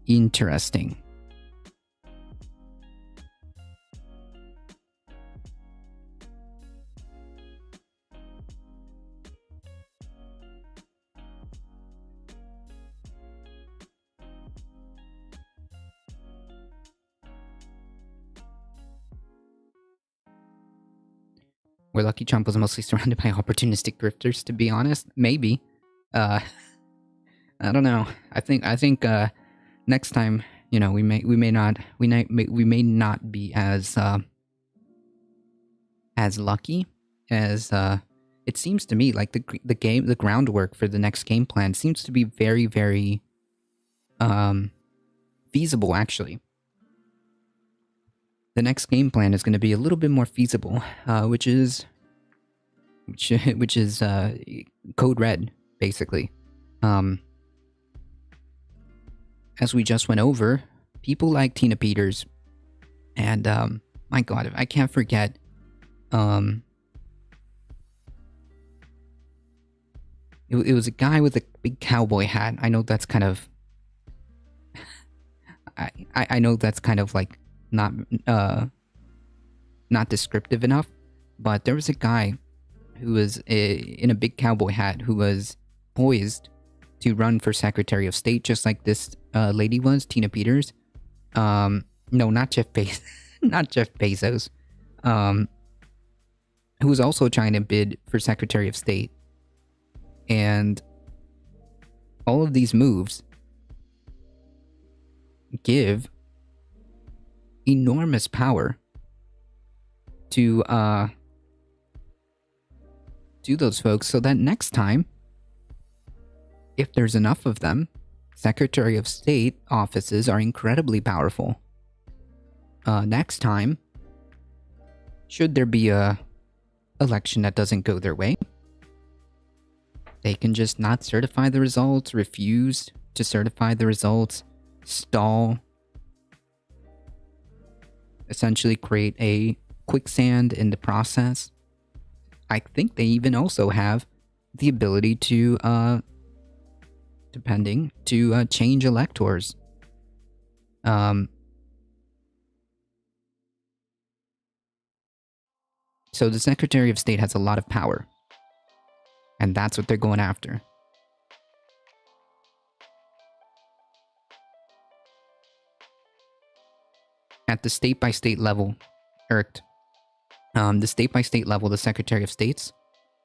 Interesting. Where Lucky Trump was mostly surrounded by opportunistic grifters, to be honest. Maybe. I don't know. I think next time, you know, we may not be as lucky as it seems to me. Like the groundwork for the next game plan seems to be very, very feasible, actually. The next game plan is going to be a little bit more feasible, which is Code Red, basically. As we just went over, people like Tina Peters, and my God, I can't forget. It was a guy with a big cowboy hat. I know that's kind of. I know that's kind of like. Not descriptive enough, but there was a guy who was in a big cowboy hat who was poised to run for Secretary of State, just like this lady was, Tina Peters. No, not Jeff Bezos. Not Jeff Bezos. Who was also trying to bid for Secretary of State. And all of these moves give enormous power to those folks, so that next time, if there's enough of them, Secretary of State offices are incredibly powerful. Next time, should there be a election that doesn't go their way, they can just not certify the results, refuse to certify the results, stall, essentially create a quicksand in the process. I think they even also have the ability to, change electors. So the Secretary of State has a lot of power. And that's what they're going after. At the state-by-state level, the state-by-state level, the Secretary of States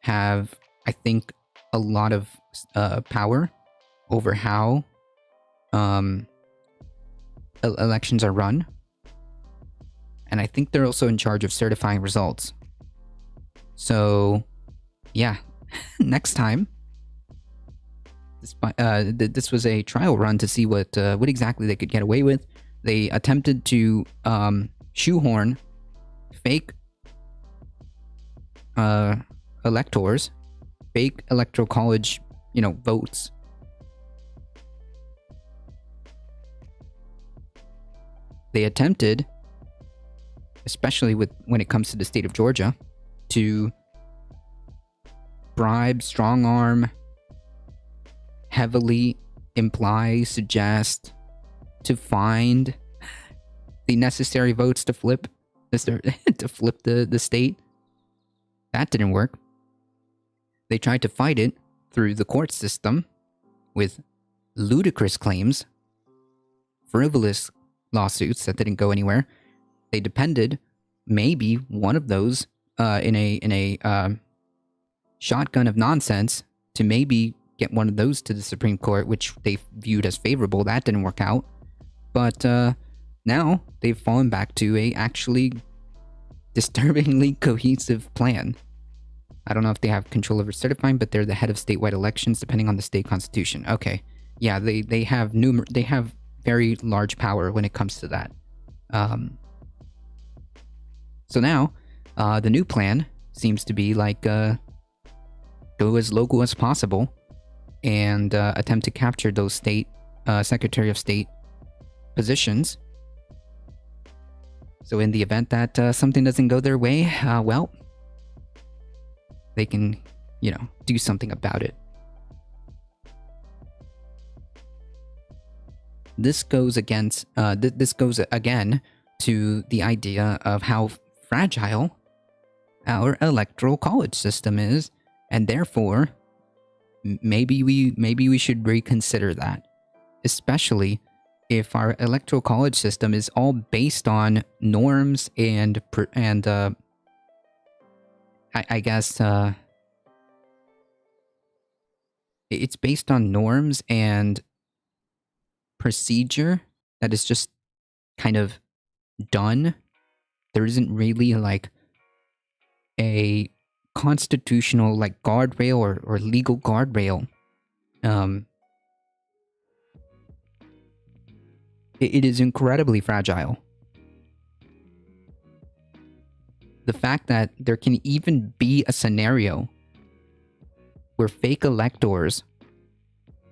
have, I think, a lot of power over how elections are run. And I think they're also in charge of certifying results. So, yeah, next time, this was a trial run to see what exactly they could get away with. They attempted to shoehorn fake electors, fake electoral college, votes. They attempted, especially when it comes to the state of Georgia, to bribe, strong arm, heavily imply, suggest, to find the necessary votes to flip the state. That didn't work. They tried to fight it through the court system with ludicrous claims, frivolous lawsuits that didn't go anywhere. They depended maybe one of those in a shotgun of nonsense to maybe get one of those to the Supreme Court, which they viewed as favorable. That didn't work out. But now they've fallen back to a actually disturbingly cohesive plan. I don't know if they have control over certifying, but they're the head of statewide elections depending on the state constitution. Okay. Yeah, they have very large power when it comes to that. So now, the new plan seems to be like go as local as possible and attempt to capture those state Secretary of State positions. So in the event that something doesn't go their way, well, they can, you know, do something about it. This goes against, this goes again to the idea of how fragile our electoral college system is, and therefore, maybe we should reconsider that, especially if our electoral college system is all based on norms and I guess it's based on norms and procedure that is just kind of done. There isn't really like a constitutional like guardrail or legal guardrail. It is incredibly fragile. The fact that there can even be a scenario where fake electors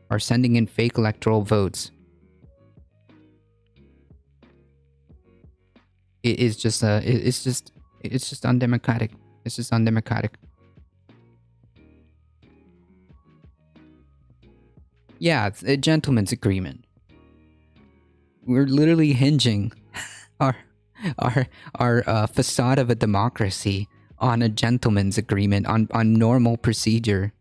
are sending in fake electoral votes, it's just undemocratic. It's just undemocratic. Yeah, it's a gentleman's agreement. We're literally hinging our facade of a democracy on a gentleman's agreement, on normal procedure.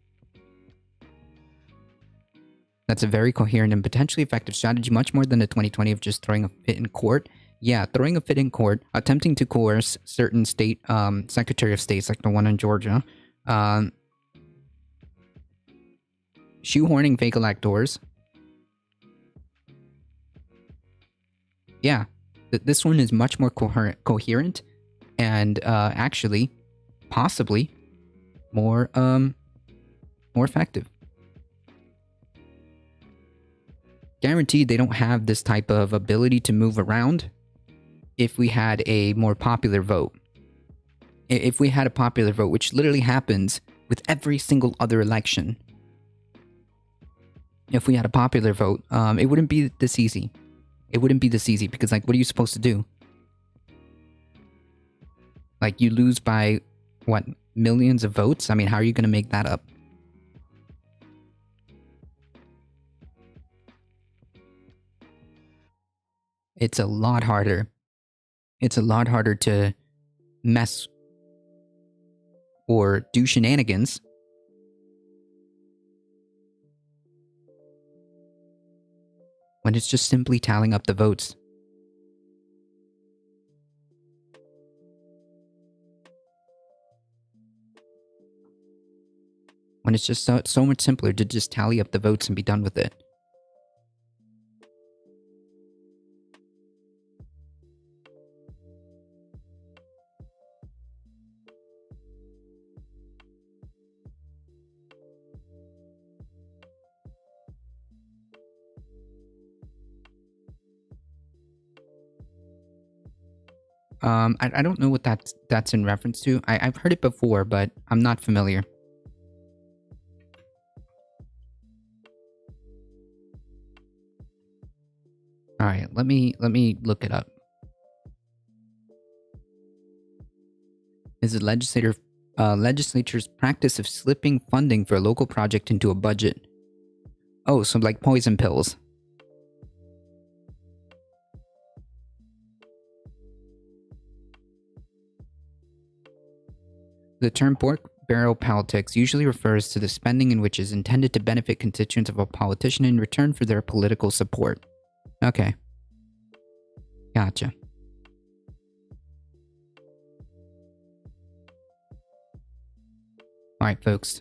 That's a very coherent and potentially effective strategy, much more than the 2020 of just throwing a fit in court. Yeah, throwing a fit in court, attempting to coerce certain state Secretary of States, like the one in Georgia, shoehorning fake electors. Yeah, this one is much more coherent and actually, possibly, more effective. Guaranteed they don't have this type of ability to move around if we had a more popular vote. If we had a popular vote, which literally happens with every single other election. If we had a popular vote, it wouldn't be this easy. It wouldn't be this easy because, like, what are you supposed to do? Like, you lose by, what, millions of votes? I mean, how are you going to make that up? It's a lot harder. It's a lot harder to mess or do shenanigans when it's just simply tallying up the votes. When it's just so much simpler to just tally up the votes and be done with it. I don't know what that's in reference to. I've heard it before, but I'm not familiar. All right, let me look it up. Is the legislature's practice of slipping funding for a local project into a budget? Oh, so like poison pills. The term pork barrel politics usually refers to the spending in which is intended to benefit constituents of a politician in return for their political support. Okay. Gotcha. Alright, folks.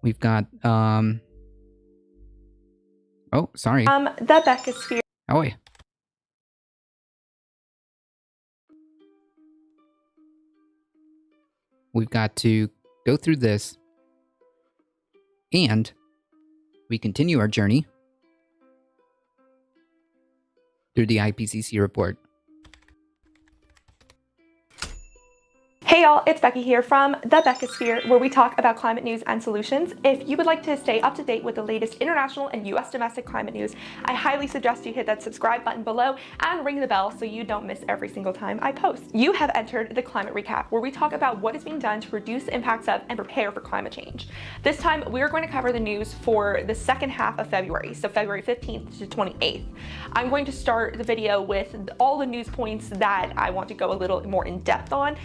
We've got, oh, sorry. The Beckosphere. Oh, yeah. We've got to go through this, and we continue our journey through the IPCC report. Hey y'all, it's Becky here from the Beckosphere, where we talk about climate news and solutions. If you would like to stay up to date with the latest international and US domestic climate news, I highly suggest you hit that subscribe button below and ring the bell so you don't miss every single time I post. You have entered the Climate Recap, where we talk about what is being done to reduce the impacts of and prepare for climate change. This time, we're going to cover the news for the second half of February, so February 15th to 28th. I'm going to start the video with all the news points that I want to go a little more in depth on.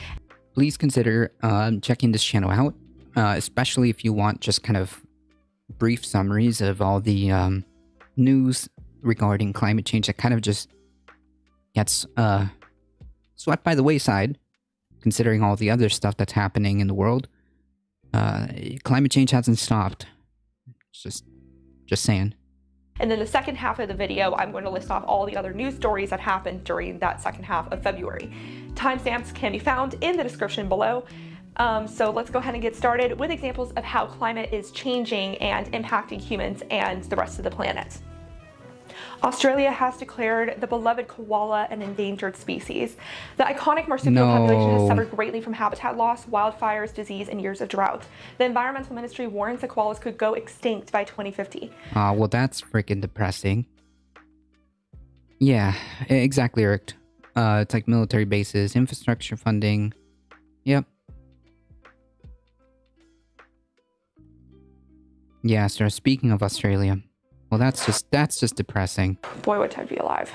Please consider checking this channel out, especially if you want just kind of brief summaries of all the news regarding climate change that kind of just gets swept by the wayside, considering all the other stuff that's happening in the world. Climate change hasn't stopped. Just saying. And then the second half of the video, I'm going to list off all the other news stories that happened during that second half of February. Timestamps can be found in the description below. So let's go ahead and get started with examples of how climate is changing and impacting humans and the rest of the planet. Australia has declared the beloved koala an endangered species. The iconic marsupial population has suffered greatly from habitat loss, wildfires, disease, and years of drought. The Environmental Ministry warns the koalas could go extinct by 2050. Well, that's freaking depressing. Yeah, exactly, Eric. It's like military bases, infrastructure funding. Yep. Yeah, so speaking of Australia, well, that's just depressing. Boy, what time to be alive.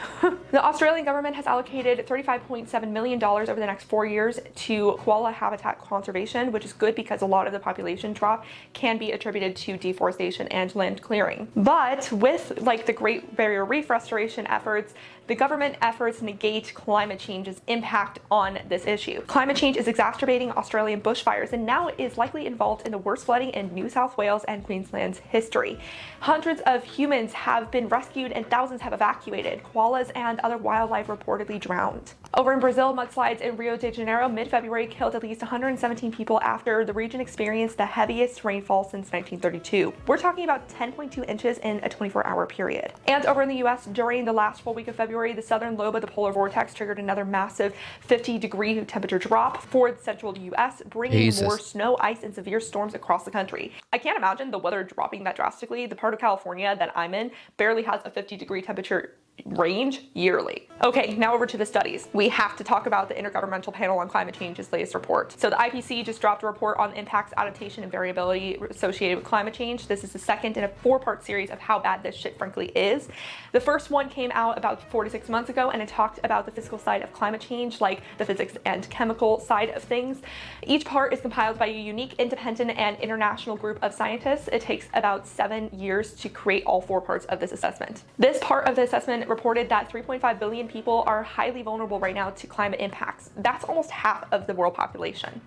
The Australian government has allocated $35.7 million over the next 4 years to koala habitat conservation, which is good because a lot of the population drop can be attributed to deforestation and land clearing. But with like the Great Barrier Reef restoration efforts, the government efforts negate climate change's impact on this issue. Climate change is exacerbating Australian bushfires and now is likely involved in the worst flooding in New South Wales and Queensland's history. Hundreds of humans have been rescued and thousands have evacuated. Koalas and other wildlife reportedly drowned. Over in Brazil, mudslides in Rio de Janeiro mid-February killed at least 117 people after the region experienced the heaviest rainfall since 1932. We're talking about 10.2 inches in a 24-hour period. And over in the US, during the last full week of February, the southern lobe of the polar vortex triggered another massive 50-degree temperature drop for the central US, bringing more snow, ice, and severe storms across the country. I can't imagine the weather dropping that drastically. The part of California that I'm in barely has a 50-degree temperature range yearly. Okay, now over to the studies. We have to talk about the Intergovernmental Panel on Climate Change's latest report. So the IPC just dropped a report on impacts, adaptation, and variability associated with climate change. This is the second in a 4-part series of how bad this shit frankly is. The first one came out about 4 to 6 months ago, and it talked about the physical side of climate change, like the physics and chemical side of things. Each part is compiled by a unique, independent, and international group of scientists. It takes about 7 years to create all 4 parts of this assessment. This part of the assessment reported that 3.5 billion people are highly vulnerable right now to climate impacts. That's almost half of the world population.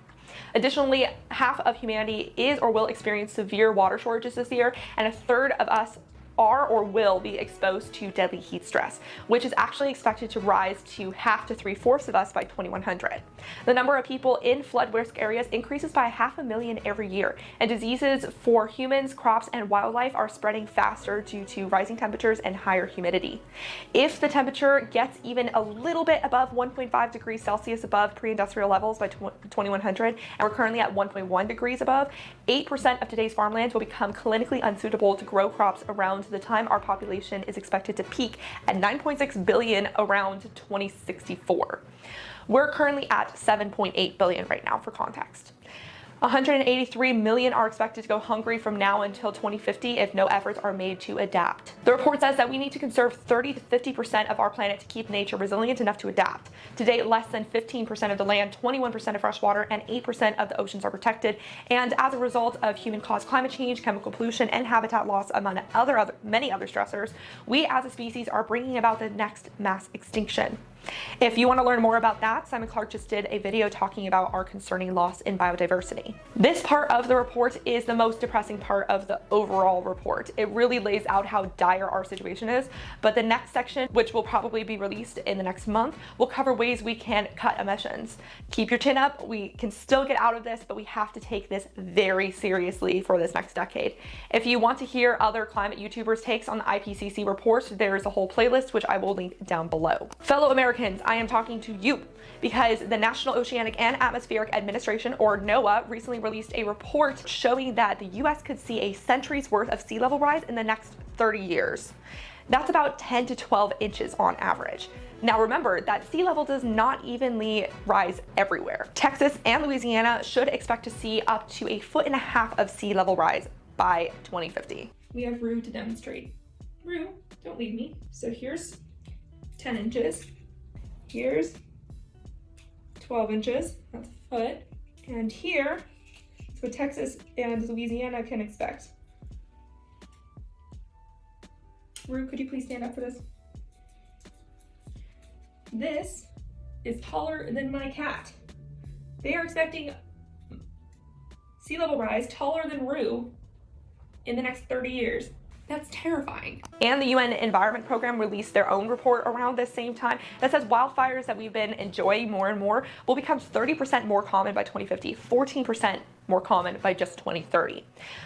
Additionally, half of humanity is or will experience severe water shortages this year, and a third of us are or will be exposed to deadly heat stress, which is actually expected to rise to half to 3/4 of us by 2100. The number of people in flood risk areas increases by 500,000 every year, and diseases for humans, crops, and wildlife are spreading faster due to rising temperatures and higher humidity. If the temperature gets even a little bit above 1.5 degrees Celsius above pre-industrial levels by 2100, and we're currently at 1.1 degrees above, 8% of today's farmlands will become clinically unsuitable to grow crops around the time our population is expected to peak at 9.6 billion around 2064. We're currently at 7.8 billion right now for context. 183 million are expected to go hungry from now until 2050 if no efforts are made to adapt. The report says that we need to conserve 30 to 50% of our planet to keep nature resilient enough to adapt. Today, less than 15% of the land, 21% of fresh water, and 8% of the oceans are protected. And as a result of human-caused climate change, chemical pollution, and habitat loss, among many other stressors, we as a species are bringing about the next mass extinction. If you want to learn more about that, Simon Clark just did a video talking about our concerning loss in biodiversity. This part of the report is the most depressing part of the overall report. It really lays out how dire our situation is, but the next section, which will probably be released in the next month, will cover ways we can cut emissions. Keep your chin up, we can still get out of this, but we have to take this very seriously for this next decade. If you want to hear other climate YouTubers' takes on the IPCC report, there's a whole playlist which I will link down below. Fellow Americans, Americans, I am talking to you because the National Oceanic and Atmospheric Administration, or NOAA, recently released a report showing that the US could see a century's worth of sea level rise in the next 30 years. That's about 10 to 12 inches on average. Now remember that sea level does not evenly rise everywhere. Texas and Louisiana should expect to see up to 1.5 feet of sea level rise by 2050. We have Rue to demonstrate. Rue, don't leave me. So here's 10 inches. Here's 12 inches, that's a foot. And here is what Texas and Louisiana can expect. Rue, could you please stand up for this? This is taller than my cat. They are expecting sea level rise taller than Rue in the next 30 years. That's terrifying. And the UN Environment Program released their own report around this same time that says wildfires that we've been enjoying more and more will become 30% more common by 2050, 14% more common by just 2030.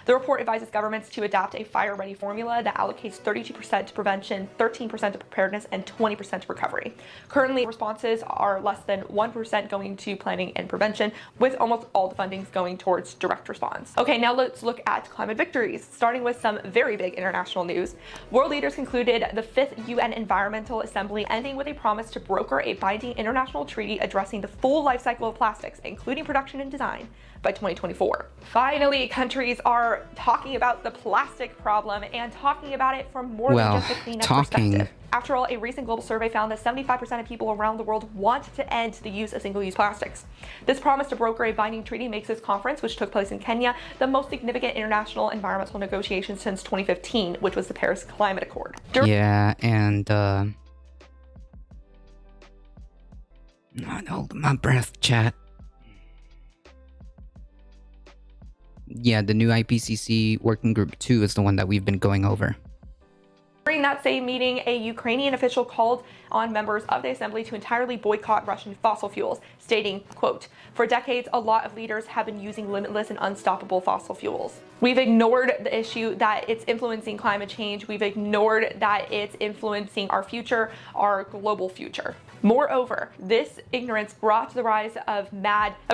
The report advises governments to adopt a fire-ready formula that allocates 32% to prevention, 13% to preparedness, and 20% to recovery. Currently, responses are less than 1% going to planning and prevention, with almost all the fundings going towards direct response. Okay, now let's look at climate victories, starting with some very big international news. World leaders concluded the 5th UN Environmental Assembly, ending with a promise to broker a binding international treaty addressing the full life cycle of plastics, including production and design, by 2024. Finally, countries are talking about the plastic problem and talking about it from more than just a cleanup perspective. After all, a recent global survey found that 75% of people around the world want to end the use of single-use plastics. This promise to broker a binding treaty makes this conference, which took place in Kenya, the most significant international environmental negotiation since 2015, which was the Paris Climate Accord. Yeah, and not holding my breath, chat. Yeah, the new IPCC Working Group 2 is the one that we've been going over. During that same meeting, a Ukrainian official called on members of the assembly to entirely boycott Russian fossil fuels, stating, quote, "For decades, a lot of leaders have been using limitless and unstoppable fossil fuels. We've ignored the issue that it's influencing climate change. We've ignored that it's influencing our future, our global future." Moreover, this ignorance brought the rise of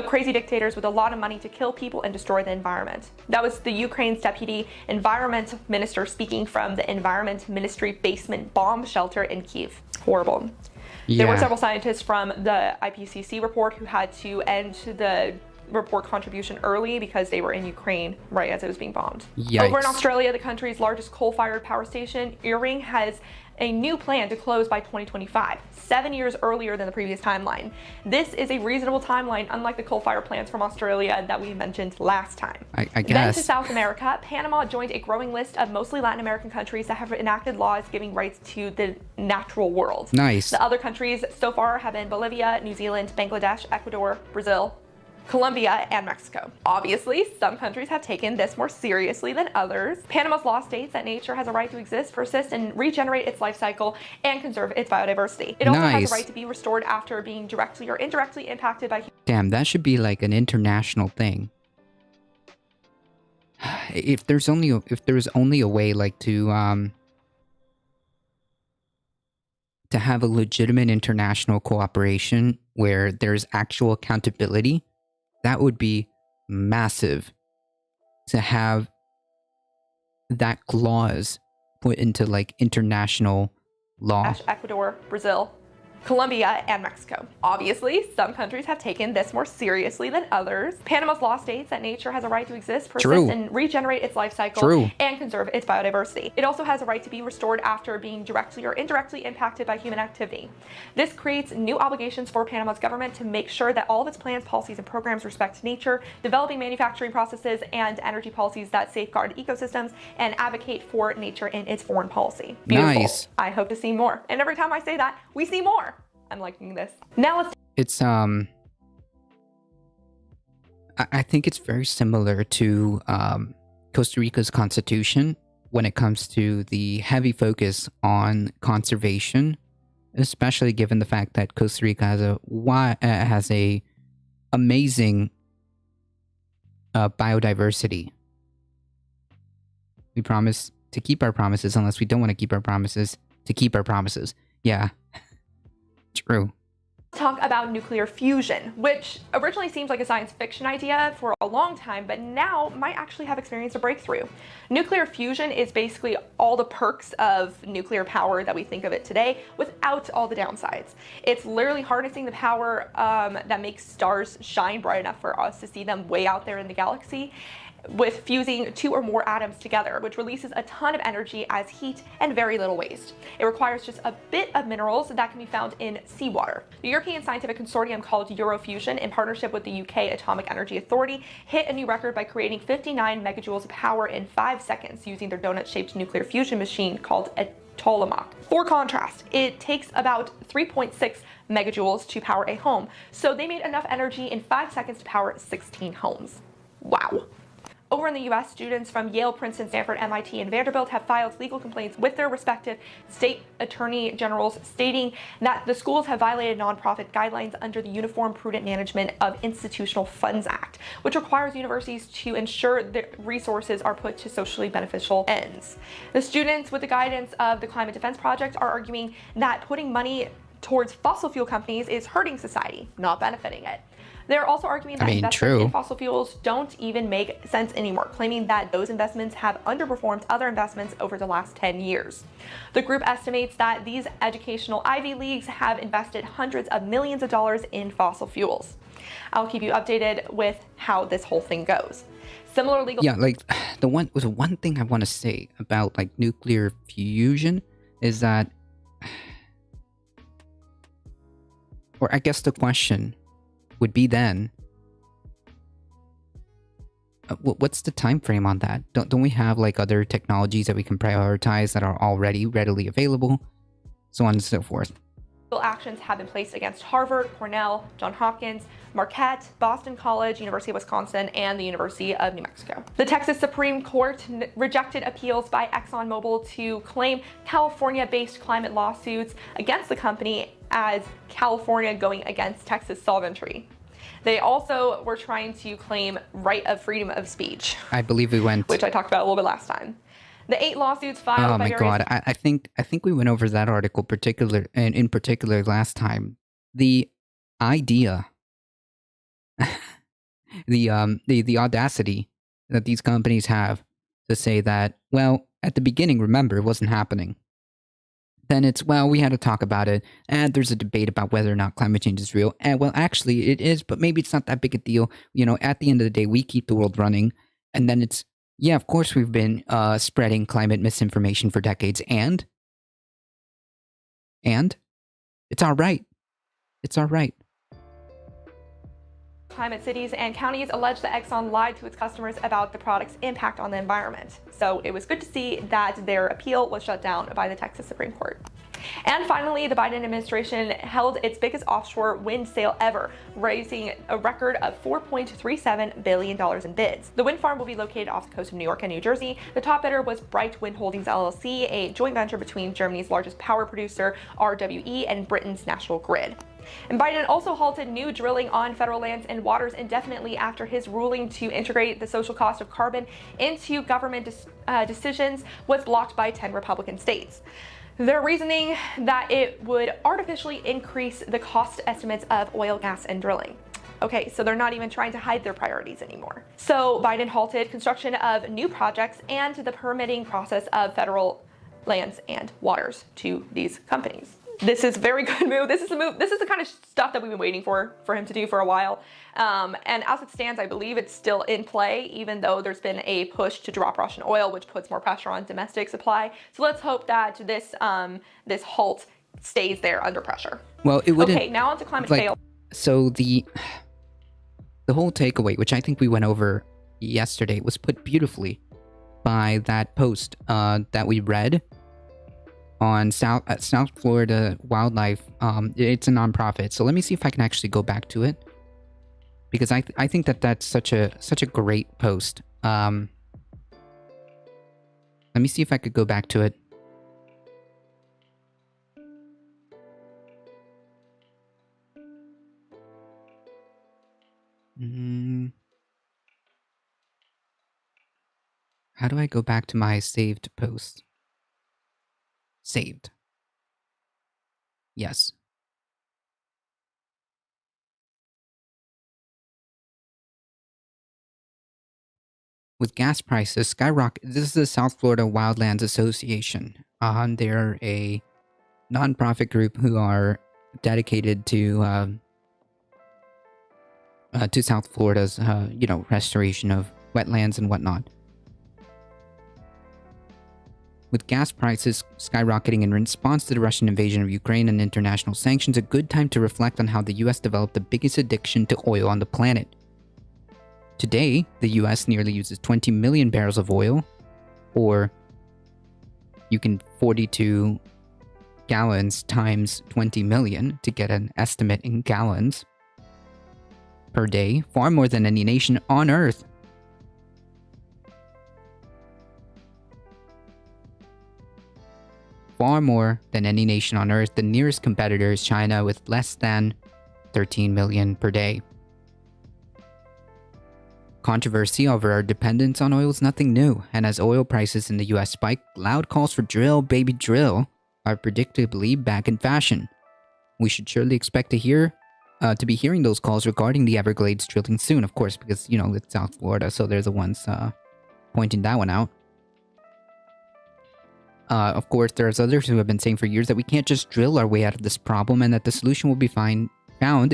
crazy dictators with a lot of money to kill people and destroy the environment. That was the Ukraine's deputy environment minister speaking from the environment ministry basement bomb shelter in Kyiv. Horrible. Yeah. There were several scientists from the IPCC report who had to end the report contribution early because they were in Ukraine right as it was being bombed. Yikes. Over in Australia, the country's largest coal-fired power station, Earring, has a new plan to close by 2025, 7 years earlier than the previous timeline. This is a reasonable timeline, unlike the coal-fired plants from Australia that we mentioned last time. I Then guess. to South America, Panama joined a growing list of mostly Latin American countries that have enacted laws giving rights to the natural world. Nice. The other countries so far have been Bolivia, New Zealand, Bangladesh, Ecuador, Brazil, Colombia, and Mexico. Obviously, some countries have taken this more seriously than others. Panama's law states that nature has a right to exist, persist, and regenerate its life cycle and conserve its biodiversity. It also has Nice. a right to be restored after being directly or indirectly impacted by Damn, that should be like an international thing. If there's only a way like to have a legitimate international cooperation where there's actual accountability, that would be massive. To have that clause put into like international law. Ecuador, Brazil, Colombia, and Mexico. Obviously, some countries have taken this more seriously than others. Panama's law states that nature has a right to exist, persist, True. and regenerate its life cycle True. and conserve its biodiversity. It also has a right to be restored after being directly or indirectly impacted by human activity. This creates new obligations for Panama's government to make sure that all of its plans, policies, and programs respect nature, developing manufacturing processes and energy policies that safeguard ecosystems and advocate for nature in its foreign policy. Beautiful. Nice. I hope to see more. And every time I say that, we see more. I'm liking this. Now let's It's I think it's very similar to Costa Rica's constitution when it comes to the heavy focus on conservation, especially given the fact that Costa Rica has a amazing biodiversity. We promise to keep our promises unless we don't want to keep our promises to keep our promises. Yeah. True. Talk about nuclear fusion, which originally seems like a science fiction idea for a long time, but now might actually have experienced a breakthrough. Nuclear fusion is basically all the perks of nuclear power that we think of it today without all the downsides. It's literally harnessing the power that makes stars shine bright enough for us to see them way out there in the galaxy, with fusing two or more atoms together, which releases a ton of energy as heat and very little waste. It requires just a bit of minerals that can be found in seawater. The European scientific consortium called Eurofusion, in partnership with the UK Atomic Energy Authority, hit a new record by creating 59 megajoules of power in 5 seconds using their donut-shaped nuclear fusion machine called a Tokamak. For contrast, it takes about 3.6 megajoules to power a home, so they made enough energy in 5 seconds to power 16 homes. Wow. Over in the US, students from Yale, Princeton, Stanford, MIT, and Vanderbilt have filed legal complaints with their respective state attorney generals, stating that the schools have violated nonprofit guidelines under the Uniform Prudent Management of Institutional Funds Act, which requires universities to ensure that resources are put to socially beneficial ends. The students, with the guidance of the Climate Defense Project, are arguing that putting money towards fossil fuel companies is hurting society, not benefiting it. They're also arguing that investments in fossil fuels don't even make sense anymore, claiming that those investments have underperformed other investments over the last 10 years. The group estimates that these educational Ivy Leagues have invested hundreds of millions of dollars in fossil fuels. I'll keep you updated with how this whole thing goes. Similar legal... Yeah, like, the one thing I want to say about, like, nuclear fusion is that... Or I guess the question would be then, what's the time frame on that? Don't we have like other technologies that we can prioritize that are already readily available, so on and so forth? Actions have been placed against Harvard, Cornell, Johns Hopkins, Marquette, Boston College, University of Wisconsin, and the University of New Mexico. The Texas Supreme Court rejected appeals by ExxonMobil to claim California-based climate lawsuits against the company as California going against Texas sovereignty. They also were trying to claim right of freedom of speech. I believe we went... Which I talked about a little bit last time. The 8 lawsuits filed by various... Oh my god, I think we went over that article in particular last time. The idea, the audacity that these companies have to say that, well, at the beginning, remember, it wasn't happening. Then it's, well, we had to talk about it, and there's a debate about whether or not climate change is real. And, well, actually, it is, but maybe it's not that big a deal. You know, at the end of the day, we keep the world running. And then it's, yeah, of course we've been spreading climate misinformation for decades, and it's all right. It's all right. Climate cities and counties allege that Exxon lied to its customers about the product's impact on the environment. So it was good to see that their appeal was shut down by the Texas Supreme Court. And finally, the Biden administration held its biggest offshore wind sale ever, raising a record of $4.37 billion in bids. The wind farm will be located off the coast of New York and New Jersey. The top bidder was Bright Wind Holdings LLC, a joint venture between Germany's largest power producer, RWE, and Britain's National Grid. And Biden also halted new drilling on federal lands and waters indefinitely after his ruling to integrate the social cost of carbon into government decisions was blocked by 10 Republican states. Their reasoning that it would artificially increase the cost estimates of oil, gas, and drilling. Okay, so they're not even trying to hide their priorities anymore. So Biden halted construction of new projects and the permitting process of federal lands and waters to these companies. This is a very good move. This is the kind of stuff that we've been waiting for him to do for a while. And as it stands, I believe it's still in play, even though there's been a push to drop Russian oil, which puts more pressure on domestic supply. So let's hope that this halt stays there under pressure. Well, it wouldn't. Okay, now on to climate fail. So the whole takeaway, which I think we went over yesterday, was put beautifully by that post that we read on South Florida Wildlife. It's a nonprofit, so let me see if I can actually go back to it, because I think that's such a great post. Let me see if I could go back to it. How do I go back to my saved post? Saved. Yes. With gas prices skyrocket. This is the South Florida Wildlands Association. They're a nonprofit group who are dedicated to South Florida's restoration of wetlands and whatnot. With gas prices skyrocketing in response to the Russian invasion of Ukraine and international sanctions, a good time to reflect on how the US developed the biggest addiction to oil on the planet. Today, the US nearly uses 20 million barrels of oil, or you can 42 gallons times 20 million to get an estimate in gallons per day, far more than any nation on Earth. Far more than any nation on Earth. The nearest competitor is China with less than 13 million per day. Controversy over our dependence on oil is nothing new, and as oil prices in the US spike, loud calls for drill, baby drill are predictably back in fashion. We should surely expect to be hearing those calls regarding the Everglades drilling soon, of course, because, it's South Florida, so they're the ones pointing that one out. Of course, there's others who have been saying for years that we can't just drill our way out of this problem and that the solution will be found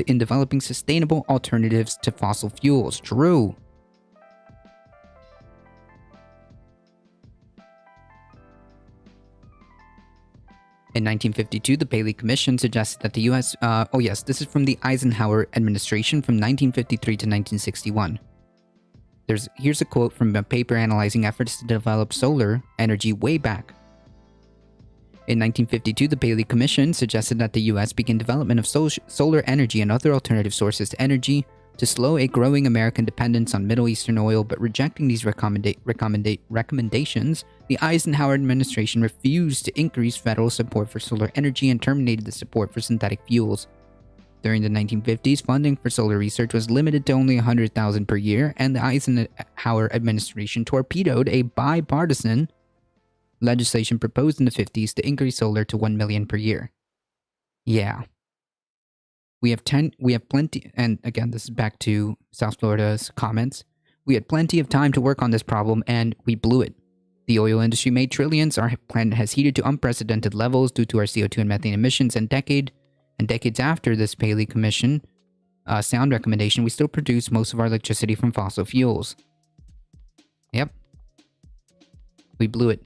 in developing sustainable alternatives to fossil fuels. True. In 1952, the Paley Commission suggested that the U.S. This is from the Eisenhower administration from 1953 to 1961. Here's a quote from a paper analyzing efforts to develop solar energy way back. In 1952, the Paley Commission suggested that the U.S. begin development of solar energy and other alternative sources to energy to slow a growing American dependence on Middle Eastern oil, but rejecting these recommendations, the Eisenhower administration refused to increase federal support for solar energy and terminated the support for synthetic fuels. During the 1950s, funding for solar research was limited to only $100,000 per year, and the Eisenhower administration torpedoed a bipartisan legislation proposed in the 50s to increase solar to $1 million per year. Yeah. We have plenty, and again, this is back to South Florida's comments. We had plenty of time to work on this problem, and we blew it. The oil industry made trillions, our planet has heated to unprecedented levels due to our CO2 and methane emissions, and decades after this Paley Commission sound recommendation, we still produce most of our electricity from fossil fuels. Yep. We blew it.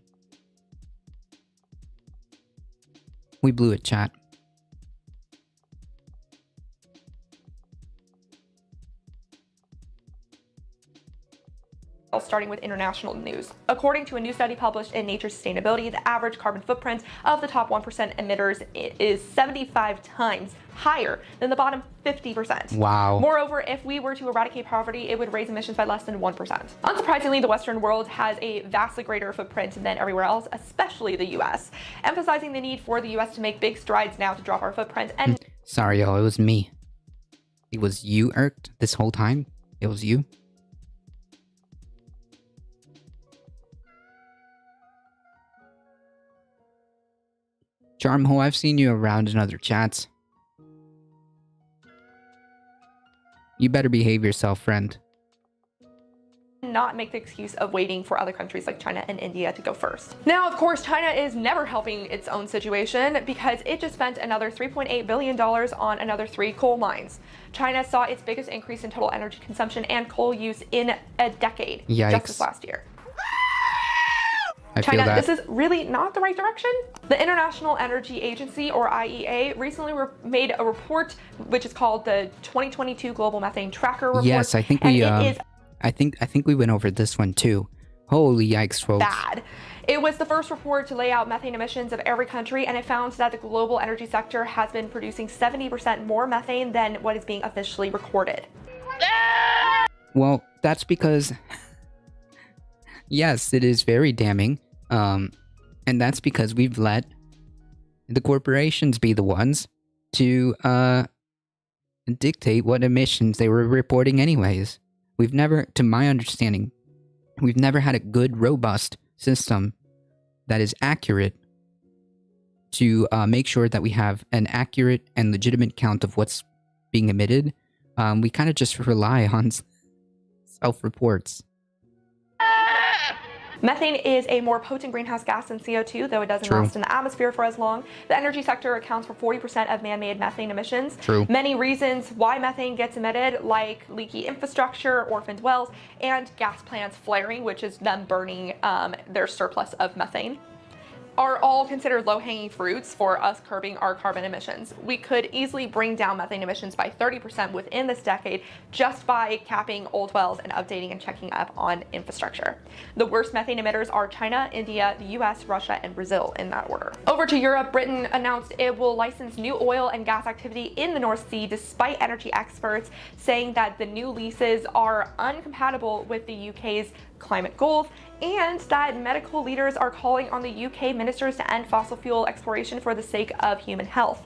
We blew it, chat. Starting with international news. According to a new study published in Nature Sustainability, the average carbon footprint of the top 1% emitters is 75 times higher than the bottom 50%. Wow. Moreover, if we were to eradicate poverty, it would raise emissions by less than 1%. Unsurprisingly, the Western world has a vastly greater footprint than everywhere else, especially the US, emphasizing the need for the US to make big strides now to drop our footprint and... Sorry, y'all, it was me. It was you, Irked, this whole time? It was you? Charmho, I've seen you around in other chats. You better behave yourself, friend. Not make the excuse of waiting for other countries like China and India to go first. Now, of course, China is never helping its own situation because it just spent another $3.8 billion on another 3 coal mines. China saw its biggest increase in total energy consumption and coal use in a decade. Yikes. Just this last year. I China, feel that. this is really not the right direction. The International Energy Agency, or IEA, recently made a report which is called the 2022 Global Methane Tracker Report. Yes, I think we I think we went over this one too. Holy yikes, folks. Bad. It was the first report to lay out methane emissions of every country, and it found that the global energy sector has been producing 70% more methane than what is being officially recorded. Well, that's because yes, it is very damning. And that's because we've let the corporations be the ones to dictate what emissions they were reporting anyways. We've never, to my understanding, we've never had a good, robust system that is accurate to make sure that we have an accurate and legitimate count of what's being emitted. We kind of just rely on self-reports. Methane is a more potent greenhouse gas than CO2, though it doesn't True. last in the atmosphere for as long. The energy sector accounts for 40% of man-made methane emissions. True. Many reasons why methane gets emitted, like leaky infrastructure, orphaned wells, and gas plants flaring, which is them burning their surplus of methane, are all considered low-hanging fruits for us curbing our carbon emissions. We could easily bring down methane emissions by 30% within this decade just by capping old wells and updating and checking up on infrastructure. The worst methane emitters are China, India, the US, Russia, and Brazil in that order. Over to Europe, Britain announced it will license new oil and gas activity in the North Sea despite energy experts saying that the new leases are incompatible with the UK's climate goals, and that medical leaders are calling on the UK ministers to end fossil fuel exploration for the sake of human health.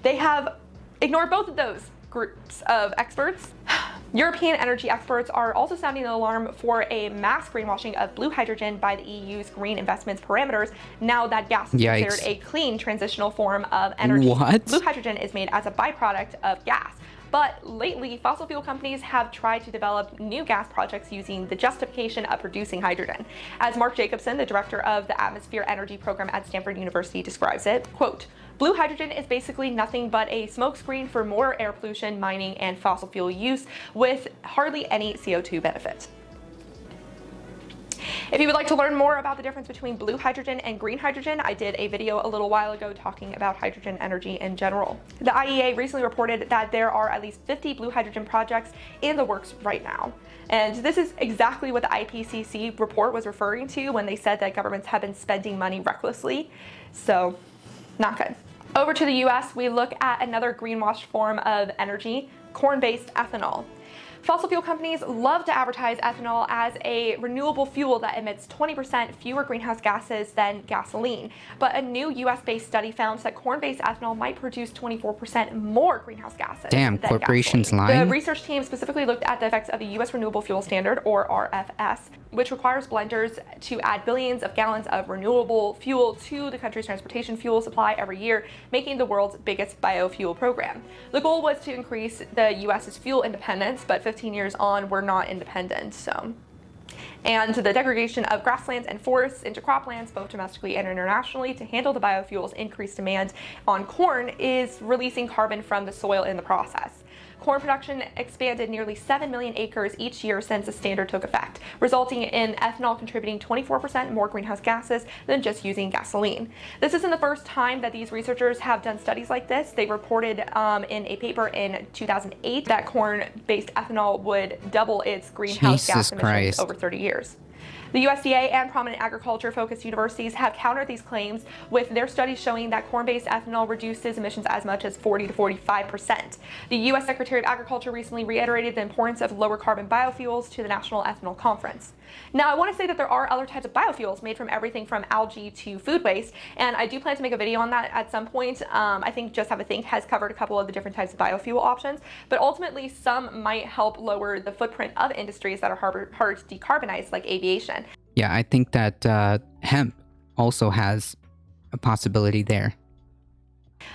They have ignored both of those groups of experts. European energy experts are also sounding the alarm for a mass greenwashing of blue hydrogen by the EU's green investments parameters now that gas is Yikes. considered a clean transitional form of energy. What? Blue hydrogen is made as a byproduct of gas. But lately, fossil fuel companies have tried to develop new gas projects using the justification of producing hydrogen. As Mark Jacobson, the director of the Atmosphere Energy Program at Stanford University, describes it, quote, "Blue hydrogen is basically nothing but a smokescreen for more air pollution, mining, and fossil fuel use with hardly any CO2 benefit." If you would like to learn more about the difference between blue hydrogen and green hydrogen, I did a video a little while ago talking about hydrogen energy in general. The IEA recently reported that there are at least 50 blue hydrogen projects in the works right now. And this is exactly what the IPCC report was referring to when they said that governments have been spending money recklessly. So, not good. Over to the US, we look at another greenwashed form of energy, corn-based ethanol. Fossil fuel companies love to advertise ethanol as a renewable fuel that emits 20% fewer greenhouse gases than gasoline. But a new US-based study found that corn-based ethanol might produce 24% more greenhouse gases Damn, than corporations gasoline. lying? The research team specifically looked at the effects of the US Renewable Fuel Standard, or RFS, which requires blenders to add billions of gallons of renewable fuel to the country's transportation fuel supply every year, making the world's biggest biofuel program. The goal was to increase the US's fuel independence, but 15 years on, we're not independent, so. And the degradation of grasslands and forests into croplands, both domestically and internationally, to handle the biofuels' increased demand on corn is releasing carbon from the soil in the process. Corn production expanded nearly 7 million acres each year since the standard took effect, resulting in ethanol contributing 24% more greenhouse gases than just using gasoline. This isn't the first time that these researchers have done studies like this. They reported in a paper in 2008 that corn-based ethanol would double its greenhouse gas Jesus emissions Christ. over 30 years. The USDA and prominent agriculture-focused universities have countered these claims with their studies showing that corn-based ethanol reduces emissions as much as 40 to 45%. The U.S. Secretary of Agriculture recently reiterated the importance of lower carbon biofuels to the National Ethanol Conference. Now, I want to say that there are other types of biofuels made from everything from algae to food waste, and I do plan to make a video on that at some point. I think Just Have a Think has covered a couple of the different types of biofuel options, but ultimately some might help lower the footprint of industries that are hard to decarbonize, like aviation. Yeah, I think that hemp also has a possibility there.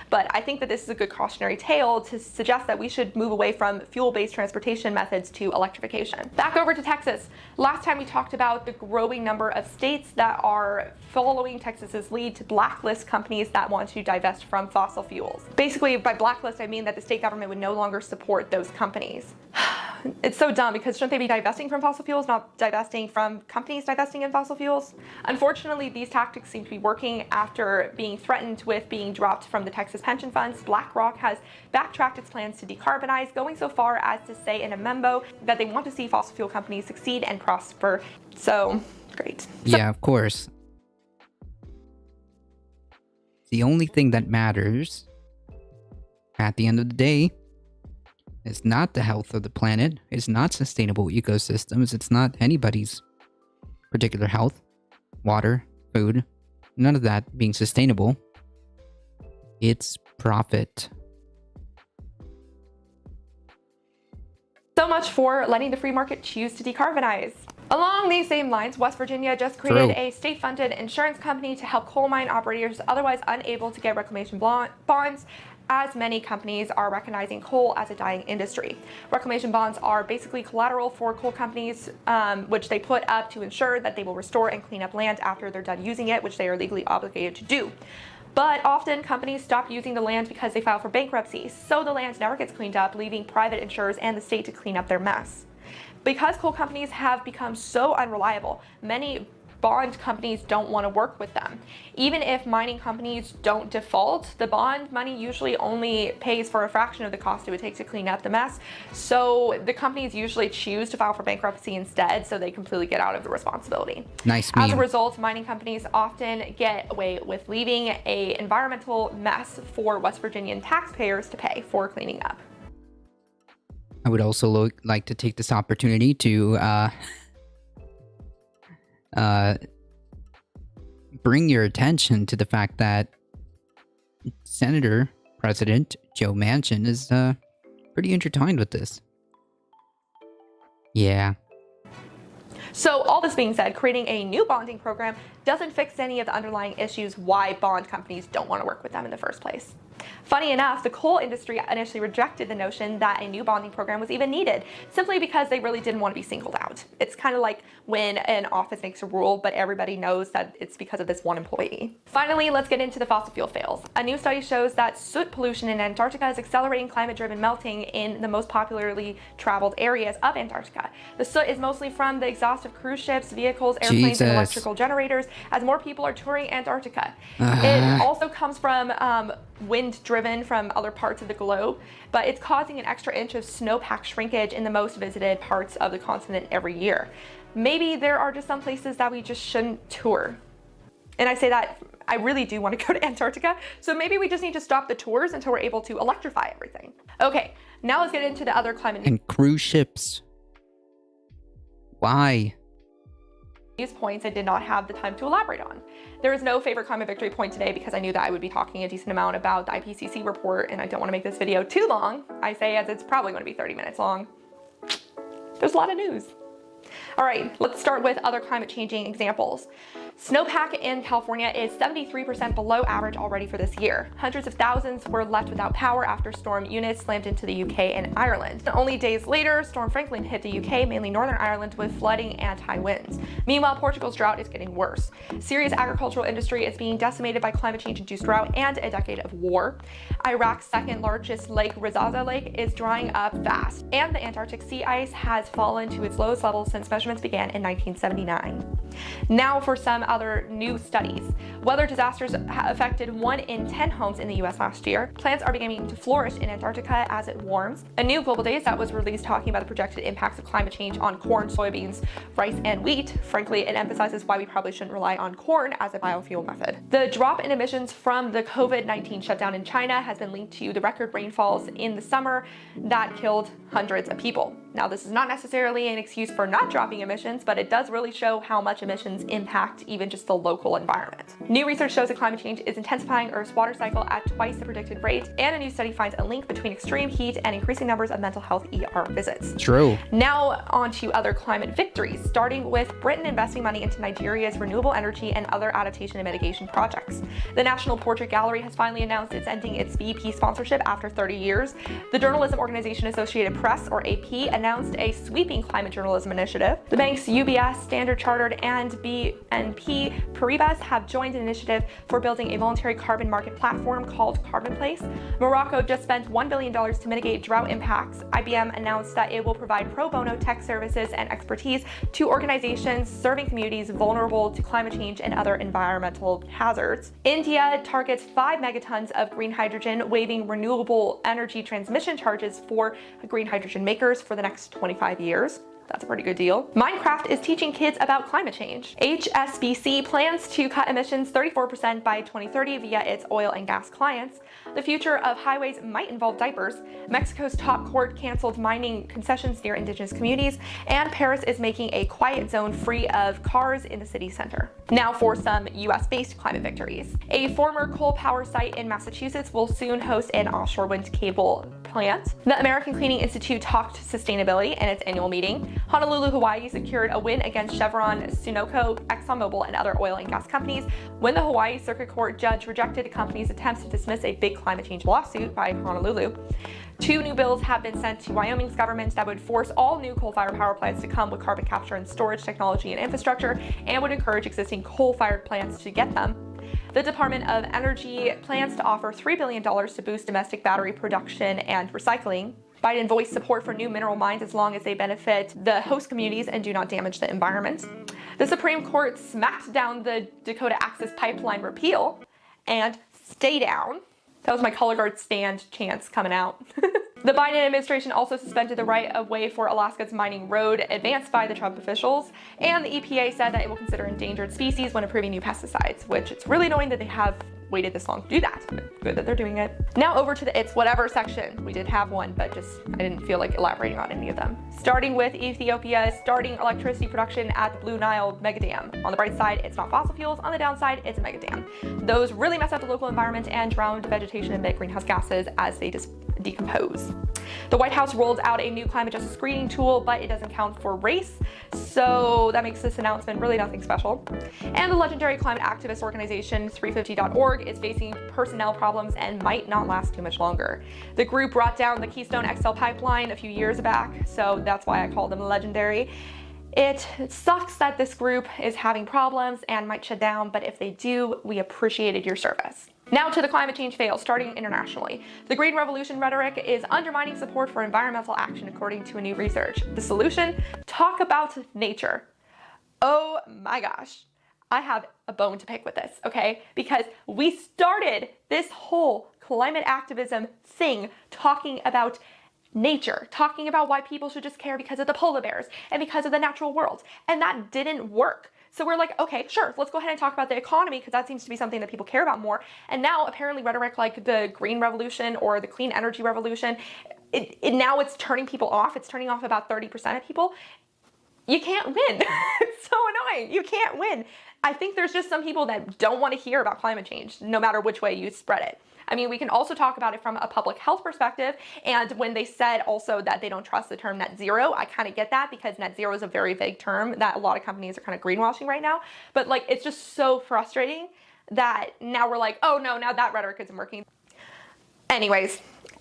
But I think that this is a good cautionary tale to suggest that we should move away from fuel-based transportation methods to electrification. Back over to Texas. Last time we talked about the growing number of states that are following Texas's lead to blacklist companies that want to divest from fossil fuels. Basically, by blacklist, I mean that the state government would no longer support those companies. It's so dumb, because shouldn't they be divesting from fossil fuels, not divesting from companies divesting in fossil fuels? Unfortunately, these tactics seem to be working. After being threatened with being dropped from the Texas pension funds, BlackRock has backtracked its plans to decarbonize, going so far as to say in a memo that they want to see fossil fuel companies succeed and prosper. So, great. Yeah, of course. The only thing that matters at the end of the day is not the health of the planet, it's not sustainable ecosystems, it's not anybody's particular health, water, food, none of that being sustainable. It's profit. So much for letting the free market choose to decarbonize. Along these same lines, West Virginia just created a state-funded insurance company to help coal mine operators otherwise unable to get reclamation bonds as many companies are recognizing coal as a dying industry. Reclamation bonds are basically collateral for coal companies, which they put up to ensure that they will restore and clean up land after they're done using it, which they are legally obligated to do. But often companies stop using the land because they file for bankruptcy, so the land never gets cleaned up, leaving private insurers and the state to clean up their mess. Because coal companies have become so unreliable, many bond companies don't want to work with them. Even if mining companies don't default, the bond money usually only pays for a fraction of the cost it would take to clean up the mess. So the companies usually choose to file for bankruptcy instead, so they completely get out of the responsibility. Nice As a meme. result, mining companies often get away with leaving an environmental mess for West Virginian taxpayers to pay for cleaning up. I would also like to take this opportunity to bring your attention to the fact that Senator President Joe Manchin is pretty intertwined with this. Yeah. So all this being said, creating a new bonding program doesn't fix any of the underlying issues why bond companies don't want to work with them in the first place. Funny enough, the coal industry initially rejected the notion that a new bonding program was even needed, simply because they really didn't want to be singled out. It's kind of like when an office makes a rule, but everybody knows that it's because of this one employee. Finally, let's get into the fossil fuel fails. A new study shows that soot pollution in Antarctica is accelerating climate-driven melting in the most popularly traveled areas of Antarctica. The soot is mostly from the exhaust of cruise ships, vehicles, airplanes, and electrical generators, as more people are touring Antarctica. It also comes from wind driven from other parts of the globe, but it's causing an extra inch of snowpack shrinkage in the most visited parts of the continent every year. Maybe there are just some places that we just shouldn't tour. And I say that, I really do want to go to Antarctica, so maybe we just need to stop the tours until we're able to electrify everything. Okay, now let's get into the other climate And cruise ships. Why? news points I did not have the time to elaborate on. There is no favorite climate victory point today because I knew that I would be talking a decent amount about the IPCC report, and I don't want to make this video too long. I say as it's probably going to be 30 minutes long. There's a lot of news. All right, let's start with other climate changing examples. Snowpack in California is 73% below average already for this year. Hundreds of thousands were left without power after Storm Eunice slammed into the UK and Ireland. Only days later, Storm Franklin hit the UK, mainly Northern Ireland, with flooding and high winds. Meanwhile, Portugal's drought is getting worse. Syria's agricultural industry is being decimated by climate change-induced drought and a decade of war. Iraq's second largest lake, Razaza Lake, is drying up fast. And the Antarctic sea ice has fallen to its lowest level since measurements began in 1979. Now for some other new studies. Weather disasters affected 1 in 10 homes in the US last year. Plants are beginning to flourish in Antarctica as it warms. A new global data was released talking about the projected impacts of climate change on corn, soybeans, rice, and wheat. Frankly, it emphasizes why we probably shouldn't rely on corn as a biofuel method. The drop in emissions from the COVID-19 shutdown in China has been linked to the record rainfalls in the summer that killed hundreds of people. Now, this is not necessarily an excuse for not dropping emissions, but it does really show how much emissions impact even just the local environment. New research shows that climate change is intensifying Earth's water cycle at twice the predicted rate, and a new study finds a link between extreme heat and increasing numbers of mental health ER visits. True. Now on to other climate victories, starting with Britain investing money into Nigeria's renewable energy and other adaptation and mitigation projects. The National Portrait Gallery has finally announced it's ending its BP sponsorship after 30 years. The journalism organization Associated Press, or AP, announced a sweeping climate journalism initiative. The banks UBS, Standard Chartered, and BNP Paribas have joined an initiative for building a voluntary carbon market platform called Carbon Place. Morocco just spent $1 billion to mitigate drought impacts. IBM announced that it will provide pro bono tech services and expertise to organizations serving communities vulnerable to climate change and other environmental hazards. India targets 5 megatons of green hydrogen, waiving renewable energy transmission charges for green hydrogen makers for the next 25 years. That's a pretty good deal. Minecraft is teaching kids about climate change. HSBC plans to cut emissions 34% by 2030 via its oil and gas clients. The future of highways might involve diapers. Mexico's top court canceled mining concessions near indigenous communities, and Paris is making a quiet zone free of cars in the city center. Now for some US-based climate victories. A former coal power site in Massachusetts will soon host an offshore wind cable plant. The American Cleaning Institute talked sustainability in its annual meeting. Honolulu, Hawaii secured a win against Chevron, Sunoco, ExxonMobil, and other oil and gas companies when the Hawaii Circuit Court judge rejected the company's attempts to dismiss a big climate change lawsuit by Honolulu. 2 new bills have been sent to Wyoming's government that would force all new coal-fired power plants to come with carbon capture and storage technology and infrastructure, and would encourage existing coal-fired plants to get them. The Department of Energy plans to offer $3 billion to boost domestic battery production and recycling. Biden voiced support for new mineral mines as long as they benefit the host communities and do not damage the environment. The Supreme Court smacked down the Dakota Access Pipeline repeal, and stay down. That was my color guard stand chance coming out. The Biden administration also suspended the right-of-way for Alaska's mining road advanced by the Trump officials, and the EPA said that it will consider endangered species when approving new pesticides, which it's really annoying that they have waited this long to do that, but good that they're doing it. Now over to the It's Whatever section. We did have one, but I didn't feel like elaborating on any of them. Starting with Ethiopia starting electricity production at the Blue Nile mega dam. On the bright side, it's not fossil fuels. On the downside, it's a mega dam. Those really mess up the local environment and drown vegetation and emit greenhouse gases as they decompose. The White House rolled out a new climate justice screening tool, but it doesn't count for race, so that makes this announcement really nothing special. And the legendary climate activist organization 350.org is facing personnel problems and might not last too much longer. The group brought down the Keystone XL pipeline a few years back, so that's why I call them legendary. It sucks that this group is having problems and might shut down, but if they do, we appreciated your service. Now to the climate change fails, starting internationally. The Green Revolution rhetoric is undermining support for environmental action, according to a new research. The solution? Talk about nature. Oh my gosh. I have a bone to pick with this, okay? Because we started this whole climate activism thing talking about nature, talking about why people should just care because of the polar bears and because of the natural world, and that didn't work. So we're like, okay, sure, let's go ahead and talk about the economy because that seems to be something that people care about more. And now apparently rhetoric like the green revolution or the clean energy revolution, now it's turning people off. It's turning off about 30% of people. You can't win. It's so annoying. You can't win. I think there's just some people that don't want to hear about climate change, no matter which way you spread it. I mean, we can also talk about it from a public health perspective. And when they said also that they don't trust the term net zero, I kind of get that because net zero is a very vague term that a lot of companies are kind of greenwashing right now. But like, it's just so frustrating that now we're like, oh no, now that rhetoric isn't working. Anyways,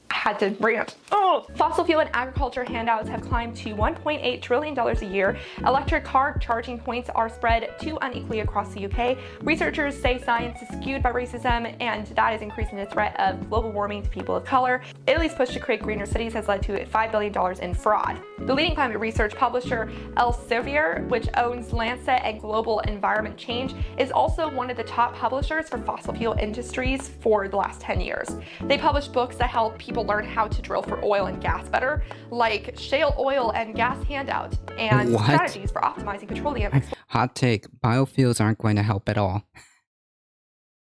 I had to rant. Oh, fossil fuel and agriculture handouts have climbed to $1.8 trillion a year. Electric car charging points are spread too unequally across the UK. Researchers say science is skewed by racism, and that is increasing the threat of global warming to people of color. Italy's push to create greener cities has led to $5 billion in fraud. The leading climate research publisher Elsevier, which owns Lancet and Global Environment Change, is also one of the top publishers for fossil fuel industries for the last 10 years. They publish books that help people learn how to drill for oil and gas better, like shale oil and gas handout, and strategies for optimizing petroleum. Hot take, biofuels aren't going to help at all.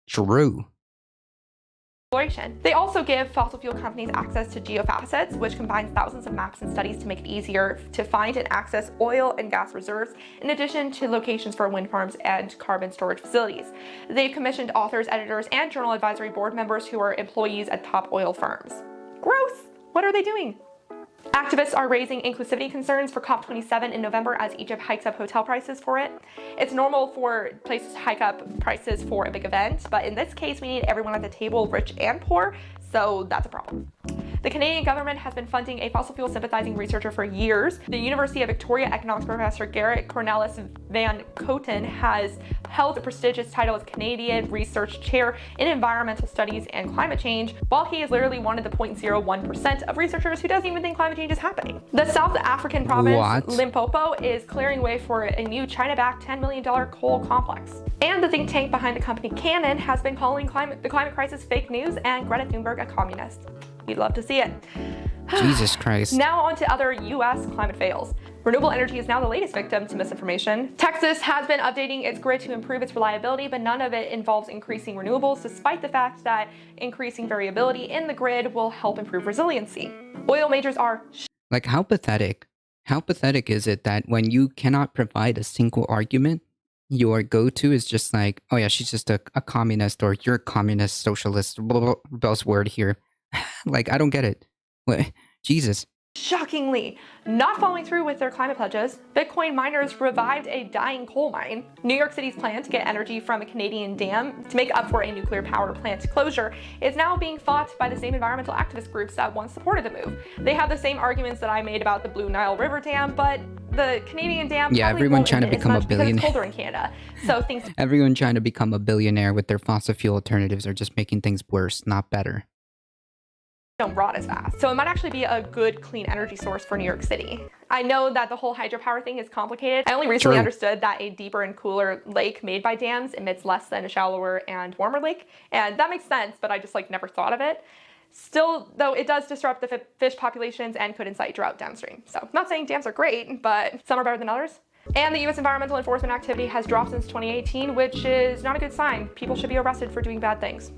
True. They also give fossil fuel companies access to geofacets, which combines thousands of maps and studies to make it easier to find and access oil and gas reserves, in addition to locations for wind farms and carbon storage facilities. They've commissioned authors, editors, and journal advisory board members who are employees at top oil firms. Gross! What are they doing? Activists are raising inclusivity concerns for COP27 in November as Egypt hikes up hotel prices for it. It's normal for places to hike up prices for a big event, but in this case, we need everyone at the table, rich and poor, so that's a problem. The Canadian government has been funding a fossil fuel sympathizing researcher for years. The University of Victoria economics professor Garrett Cornelis Van Coten has held the prestigious title as Canadian Research Chair in Environmental Studies and Climate Change, while he is literally one of the 0.01% of researchers who doesn't even think climate change is happening. The South African province Limpopo is clearing way for a new China-backed $10 million coal complex. And the think tank behind the company Canon has been calling the climate crisis fake news and Greta Thunberg a communist. You'd love to see it. Jesus Christ. Now on to other US climate fails. Renewable energy is now the latest victim to misinformation. Texas has been updating its grid to improve its reliability, but none of it involves increasing renewables, despite the fact that increasing variability in the grid will help improve resiliency. Oil majors are like, how pathetic. How pathetic is it that when you cannot provide a single argument, your go-to is just like, oh yeah, she's just a communist, or you're a communist, socialist, blah, blah, blah, buzzword here. Like, I don't get it. What? Jesus. Shockingly, not following through with their climate pledges, Bitcoin miners revived a dying coal mine. New York City's plan to get energy from a Canadian dam to make up for a nuclear power plant closure is now being fought by the same environmental activist groups that once supported the move. They have the same arguments that I made about the Blue Nile River Dam, but the Canadian dam everyone trying to become a billionaire. It's colder in Canada, so things Everyone trying to become a billionaire with their fossil fuel alternatives are just making things worse, not better. don't rot as fast. So it might actually be a good clean energy source for New York City. I know that the whole hydropower thing is complicated. I only recently understood that a deeper and cooler lake made by dams emits less than a shallower and warmer lake. And that makes sense, but I just never thought of it. Still, though, it does disrupt the fish populations and could incite drought downstream. So I'm not saying dams are great, but some are better than others. And the U.S. environmental enforcement activity has dropped since 2018, which is not a good sign. People should be arrested for doing bad things.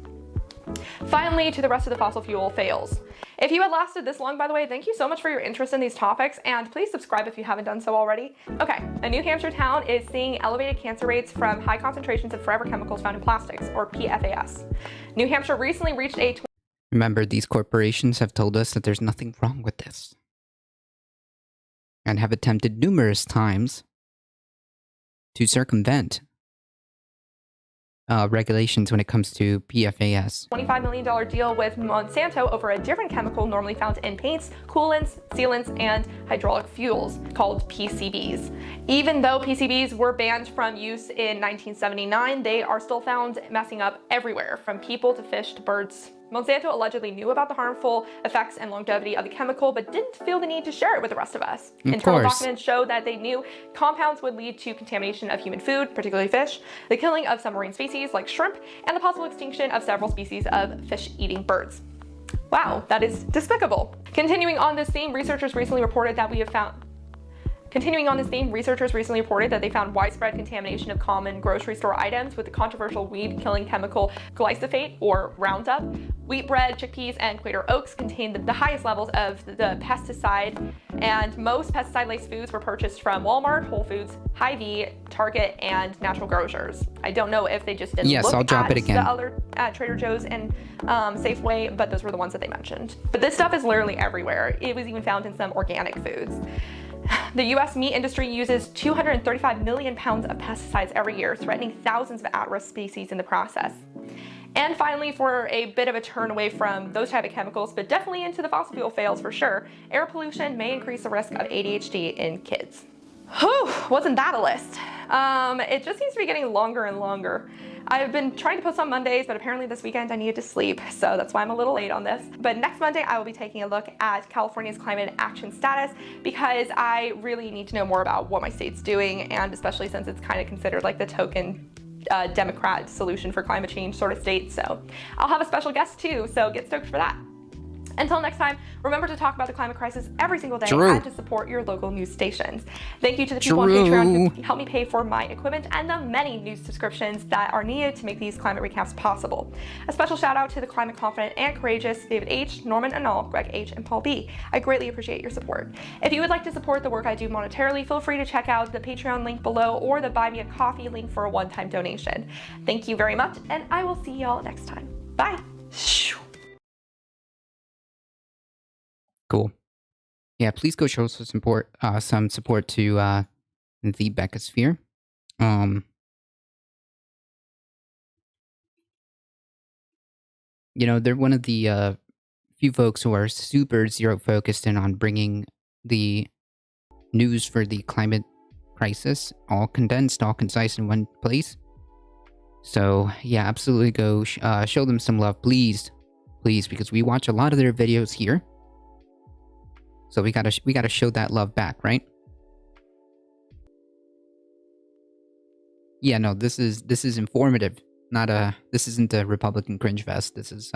Finally, to the rest of the fossil fuel fails. If you had lasted this long, by the way, thank you so much for your interest in these topics, and please subscribe if you haven't done so already. Okay, a New Hampshire town is seeing elevated cancer rates from high concentrations of forever chemicals found in plastics, or PFAS. New Hampshire recently reached a... Remember, these corporations have told us that there's nothing wrong with this, and have attempted numerous times to circumvent regulations when it comes to PFAS. $25 million deal with Monsanto over a different chemical normally found in paints, coolants, sealants, and hydraulic fuels called PCBs. Even though PCBs were banned from use in 1979, they are still found messing up everywhere, from people to fish to birds. Monsanto allegedly knew about the harmful effects and longevity of the chemical, but didn't feel the need to share it with the rest of us. Internal documents show that they knew compounds would lead to contamination of human food, particularly fish, the killing of some marine species like shrimp, and the possible extinction of several species of fish-eating birds. Wow, that is despicable. Continuing on this theme, researchers recently reported that they found widespread contamination of common grocery store items with the controversial weed-killing chemical glyphosate, or Roundup. Wheat bread, chickpeas, and Quaker Oats contained the highest levels of the pesticide, and most pesticide-laced foods were purchased from Walmart, Whole Foods, Hy-Vee, Target, and Natural Grocers. I don't know if they just didn't look I'll drop at it again. the other Trader Joe's and Safeway, but those were the ones that they mentioned. But this stuff is literally everywhere. It was even found in some organic foods. The U.S. meat industry uses 235 million pounds of pesticides every year, threatening thousands of at-risk species in the process. And finally, for a bit of a turn away from those type of chemicals, but definitely into the fossil fuel fails for sure, air pollution may increase the risk of ADHD in kids. Whew, wasn't that a list? It just seems to be getting longer and longer. I've been trying to post on Mondays, but apparently this weekend I needed to sleep, so that's why I'm a little late on this. But next Monday, I will be taking a look at California's climate action status, because I really need to know more about what my state's doing, and especially since it's kind of considered like the token Democrat solution for climate change sort of state. So I'll have a special guest too, so get stoked for that. Until next time, remember to talk about the climate crisis every single day and to support your local news stations. Thank you to the people on Patreon who help me pay for my equipment and the many news subscriptions that are needed to make these climate recaps possible. A special shout out to the climate confident and courageous David H., Norman Anal, Greg H., and Paul B. I greatly appreciate your support. If you would like to support the work I do monetarily, feel free to check out the Patreon link below or the Buy Me a Coffee link for a one-time donation. Thank you very much, and I will see y'all next time. Bye. Cool. Yeah, please go show some support to the Beckosphere. You know, they're one of the few folks who are super zero focused in on bringing the news for the climate crisis all condensed, all concise in one place. So yeah, absolutely go show them some love, please, because we watch a lot of their videos here. So we gotta show that love back, right? Yeah, no, this is informative. This isn't a Republican cringe fest. This is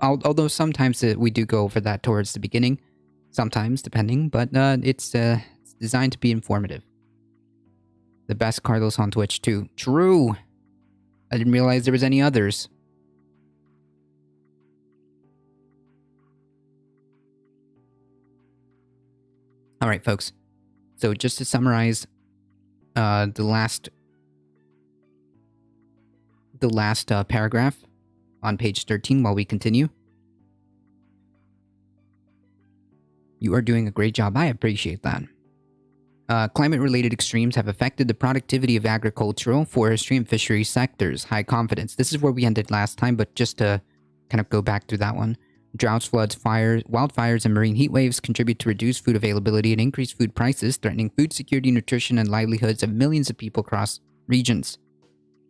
although sometimes we do go over that towards the beginning, sometimes depending, but it's designed to be informative. The best Carlos on Twitch too. True. I didn't realize there was any others. All right, folks. So just to summarize, the last paragraph on page 13 while we continue. You are doing a great job. I appreciate that. Climate-related extremes have affected the productivity of agricultural, forestry, and fisheries sectors. High confidence. This is where we ended last time, but just to kind of go back through that one. Droughts, floods, fires, wildfires, and marine heat waves contribute to reduced food availability and increased food prices, threatening food security, nutrition, and livelihoods of millions of people across regions.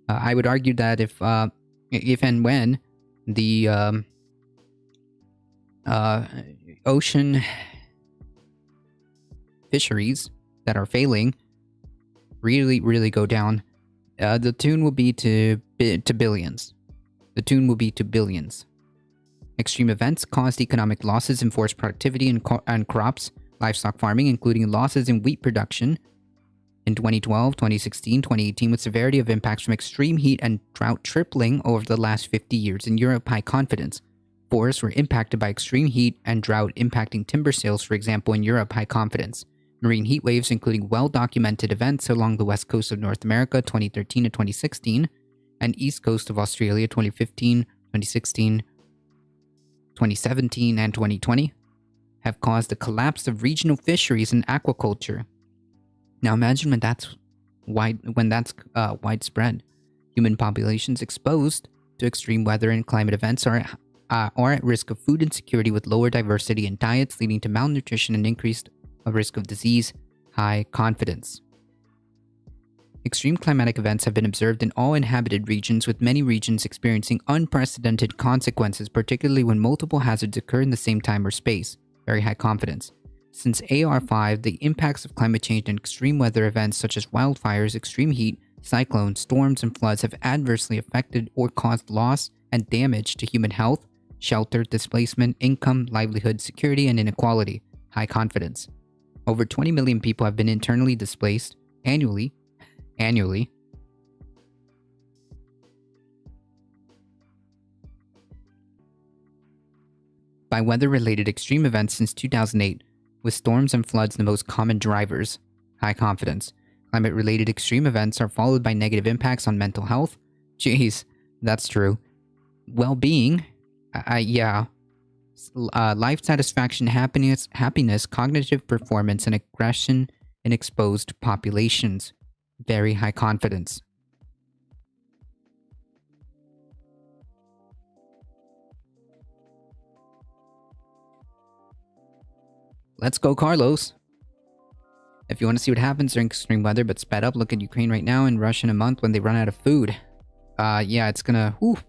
I would argue that if and when the ocean fisheries that are failing really go down, the tune will be to billions. The tune will be to billions. Extreme events caused economic losses in forest productivity and crops, livestock farming, including losses in wheat production in 2012, 2016, 2018, with severity of impacts from extreme heat and drought tripling over the last 50 years. In Europe, high confidence. Forests were impacted by extreme heat and drought, impacting timber sales, for example, in Europe, high confidence. Marine heat waves, including well-documented events along the west coast of North America, 2013 to 2016, and east coast of Australia, 2015, 2016, 2017, and 2020, have caused the collapse of regional fisheries and aquaculture. Now imagine when that's widespread. Human populations exposed to extreme weather and climate events are at risk of food insecurity with lower diversity in diets, leading to malnutrition and increased risk of disease. High confidence. Extreme climatic events have been observed in all inhabited regions, with many regions experiencing unprecedented consequences, particularly when multiple hazards occur in the same time or space. Very high confidence. Since AR5, the impacts of climate change and extreme weather events such as wildfires, extreme heat, cyclones, storms, and floods have adversely affected or caused loss and damage to human health, shelter, displacement, income, livelihood, security, and inequality. High confidence. Over 20 million people have been internally displaced annually by weather-related extreme events since 2008, with storms and floods the most common drivers. High confidence. Climate-related extreme events are followed by negative impacts on mental health. Jeez, that's true. Well-being, yeah. Life satisfaction, happiness, cognitive performance, and aggression in exposed populations. Very high confidence. Let's go, Carlos. If you want to see what happens during extreme weather but sped up, look at Ukraine right now and Russia in a month when they run out of food. Yeah, it's gonna... Whew.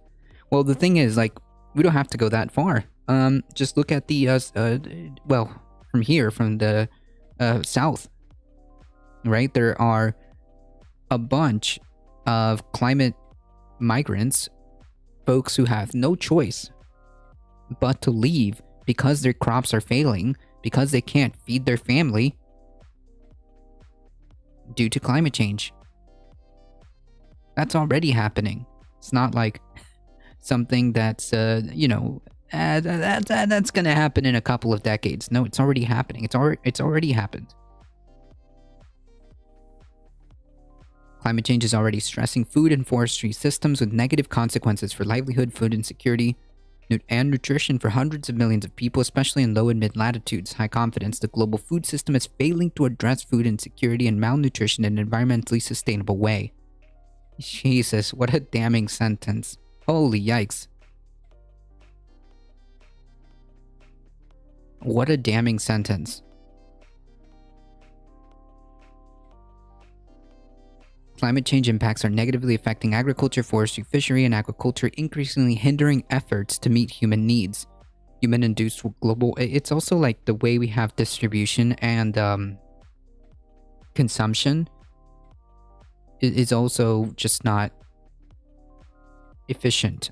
Well, the thing is, like, we don't have to go that far. Just look at the, well, from here, from the, south. Right? There are a bunch of climate migrants, folks who have no choice but to leave because their crops are failing, because they can't feed their family due to climate change. That's already happening. It's not like something that's, you know, that's gonna happen in a couple of decades. No, it's already happening. It's already happened. Climate change is already stressing food and forestry systems with negative consequences for livelihood, food insecurity, and nutrition for hundreds of millions of people, especially in low and mid latitudes. High confidence. The global food system is failing to address food insecurity and malnutrition in an environmentally sustainable way. Jesus, what a damning sentence. Holy yikes. What a damning sentence. Climate change impacts are negatively affecting agriculture, forestry, fishery, and aquaculture, increasingly hindering efforts to meet human needs. Human-induced global... It's also like the way we have distribution and consumption is also just not efficient.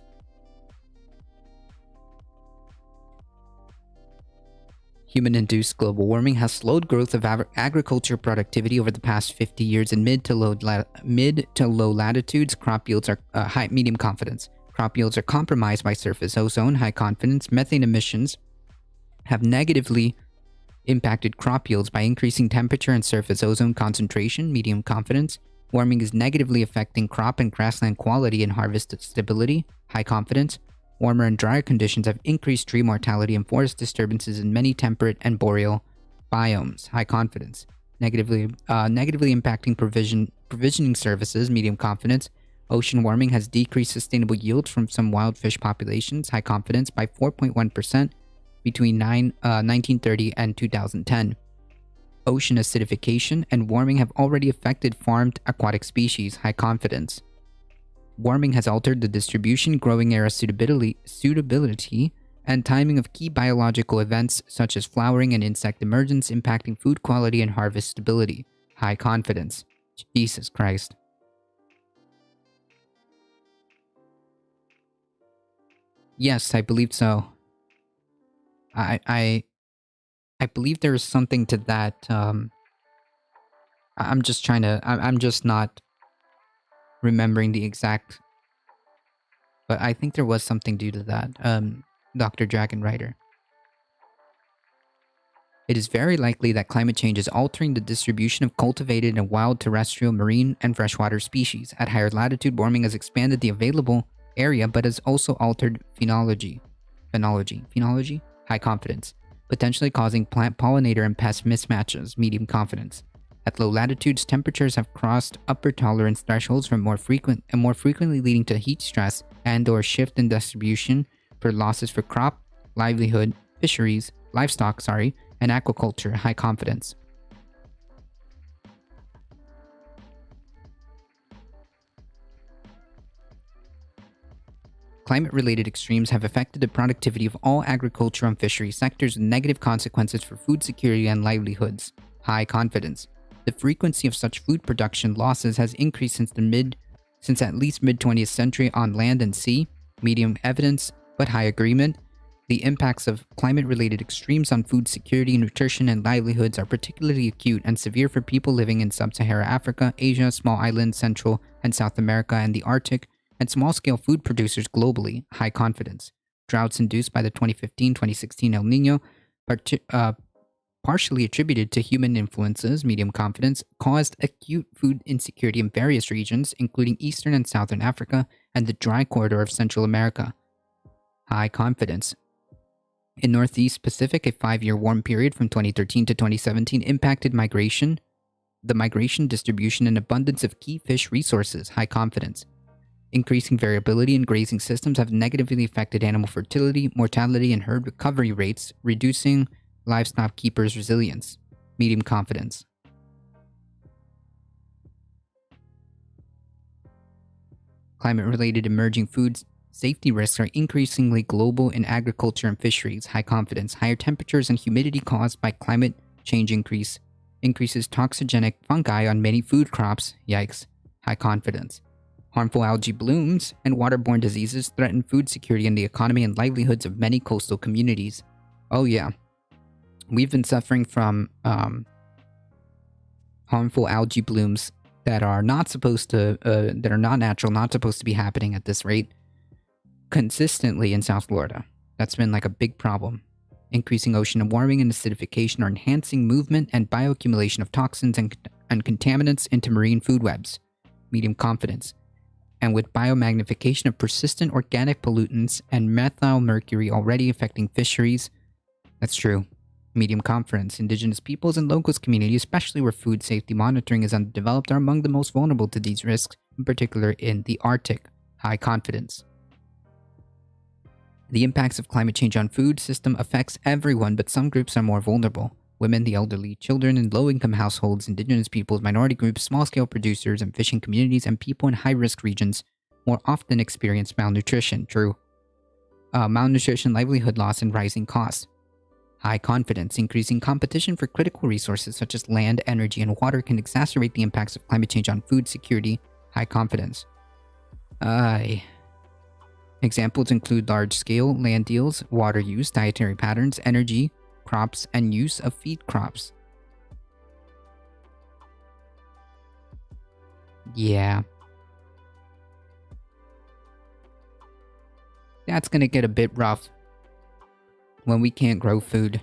Human-induced global warming has slowed growth of agriculture productivity over the past 50 years. In mid to low latitudes, crop yields are medium confidence. Crop yields are compromised by surface ozone. High confidence. Methane emissions have negatively impacted crop yields by increasing temperature and surface ozone concentration. Medium confidence. Warming is negatively affecting crop and grassland quality and harvest stability. High confidence. Warmer and drier conditions have increased tree mortality and forest disturbances in many temperate and boreal biomes. High confidence. Negatively impacting provisioning services. Medium confidence. Ocean warming has decreased sustainable yields from some wild fish populations. High confidence by 4.1% between 1930 and 2010. Ocean acidification and warming have already affected farmed aquatic species. High confidence. Warming has altered the distribution, growing area suitability, and timing of key biological events such as flowering and insect emergence, impacting food quality and harvest stability. High confidence. Jesus Christ. Yes, I believe so. I believe there is something to that. I'm just trying to. I'm just not remembering the exact. But I think there was something due to that. Dr. Dragon Rider. It is very likely that climate change is altering the distribution of cultivated and wild terrestrial, marine, and freshwater species. At higher latitude, warming has expanded the available area, but has also altered phenology. High confidence. Potentially causing plant pollinator and pest mismatches. Medium confidence. At low latitudes, temperatures have crossed upper tolerance thresholds for more frequently leading to heat stress and/or shift in distribution for losses for crop, livelihood, fisheries, livestock, and aquaculture. High confidence. Climate-related extremes have affected the productivity of all agriculture and fishery sectors with negative consequences for food security and livelihoods. High confidence. The frequency of such food production losses has increased since at least mid-20th century on land and sea. Medium evidence, but high agreement. The impacts of climate-related extremes on food security, nutrition, and livelihoods are particularly acute and severe for people living in sub-Saharan Africa, Asia, small islands, Central and South America, and the Arctic, and small-scale food producers globally. High confidence. Droughts induced by the 2015-2016 El Niño, partially attributed to human influences, medium confidence, caused acute food insecurity in various regions, including Eastern and Southern Africa and the dry corridor of Central America. High confidence. In Northeast Pacific, a 5-year warm period from 2013 to 2017 impacted the migration, distribution, and abundance of key fish resources. High confidence. Increasing variability in grazing systems have negatively affected animal fertility, mortality, and herd recovery rates, reducing livestock keepers' resilience. Medium confidence. Climate-related emerging food safety risks are increasingly global in agriculture and fisheries. High confidence. Higher temperatures and humidity caused by climate change increases toxigenic fungi on many food crops. Yikes. High confidence. Harmful algae blooms and waterborne diseases threaten food security and the economy and livelihoods of many coastal communities. Oh yeah. We've been suffering from harmful algae blooms that are not supposed to, that are not natural, not supposed to be happening at this rate consistently in South Florida. That's been like a big problem. Increasing ocean warming and acidification are enhancing movement and bioaccumulation of toxins and contaminants into marine food webs. Medium confidence. And with biomagnification of persistent organic pollutants and methyl mercury already affecting fisheries. That's true. Medium confidence. Indigenous peoples and locals communities, especially where food safety monitoring is undeveloped, are among the most vulnerable to these risks, in particular in the Arctic. High confidence. The impacts of climate change on food system affects everyone, but some groups are more vulnerable. Women, the elderly, children in low-income households, indigenous peoples, minority groups, small-scale producers, and fishing communities, and people in high-risk regions more often experience malnutrition. True. Malnutrition, livelihood loss, and rising costs. High confidence. Increasing competition for critical resources such as land, energy, and water can exacerbate the impacts of climate change on food security. High confidence. Examples include large-scale land deals, water use, dietary patterns, energy, crops, and use of feed crops. Yeah. That's gonna get a bit rough when we can't grow food.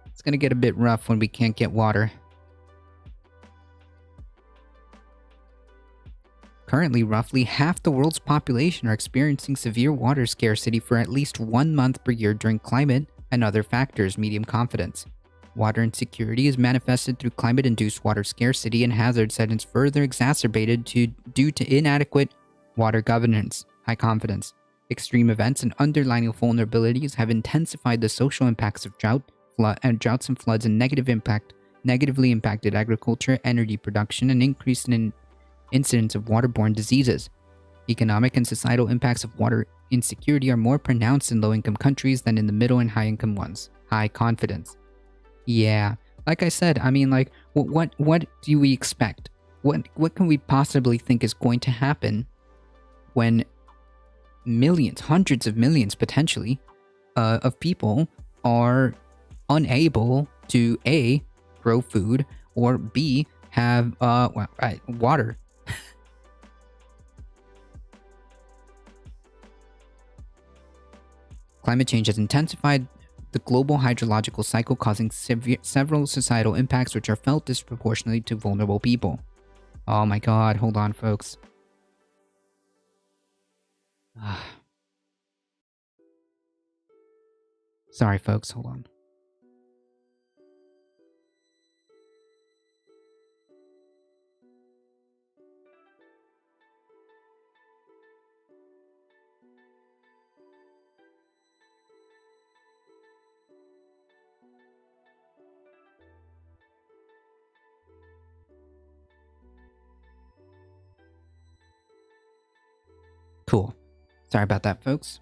It's gonna get a bit rough when we can't get water. Currently, roughly half the world's population are experiencing severe water scarcity for at least 1 month per year during climate and other factors. Medium confidence. Water insecurity is manifested through climate-induced water scarcity and hazards that is further exacerbated due to inadequate water governance. High confidence. Extreme events and underlying vulnerabilities have intensified the social impacts of droughts and floods and negatively impacted agriculture, energy production, and increased in incidence of waterborne diseases. Economic and societal impacts of water insecurity are more pronounced in low-income countries than in the middle and high-income ones. High confidence. Yeah, like I said, I mean, like, what do we expect? What can we possibly think is going to happen when millions, hundreds of millions potentially, of people are unable to A, grow food, or B, have water? Climate change has intensified the global hydrological cycle, causing several societal impacts which are felt disproportionately to vulnerable people. Oh my god, hold on, folks. Sorry, folks, hold on. Cool. Sorry about that, folks.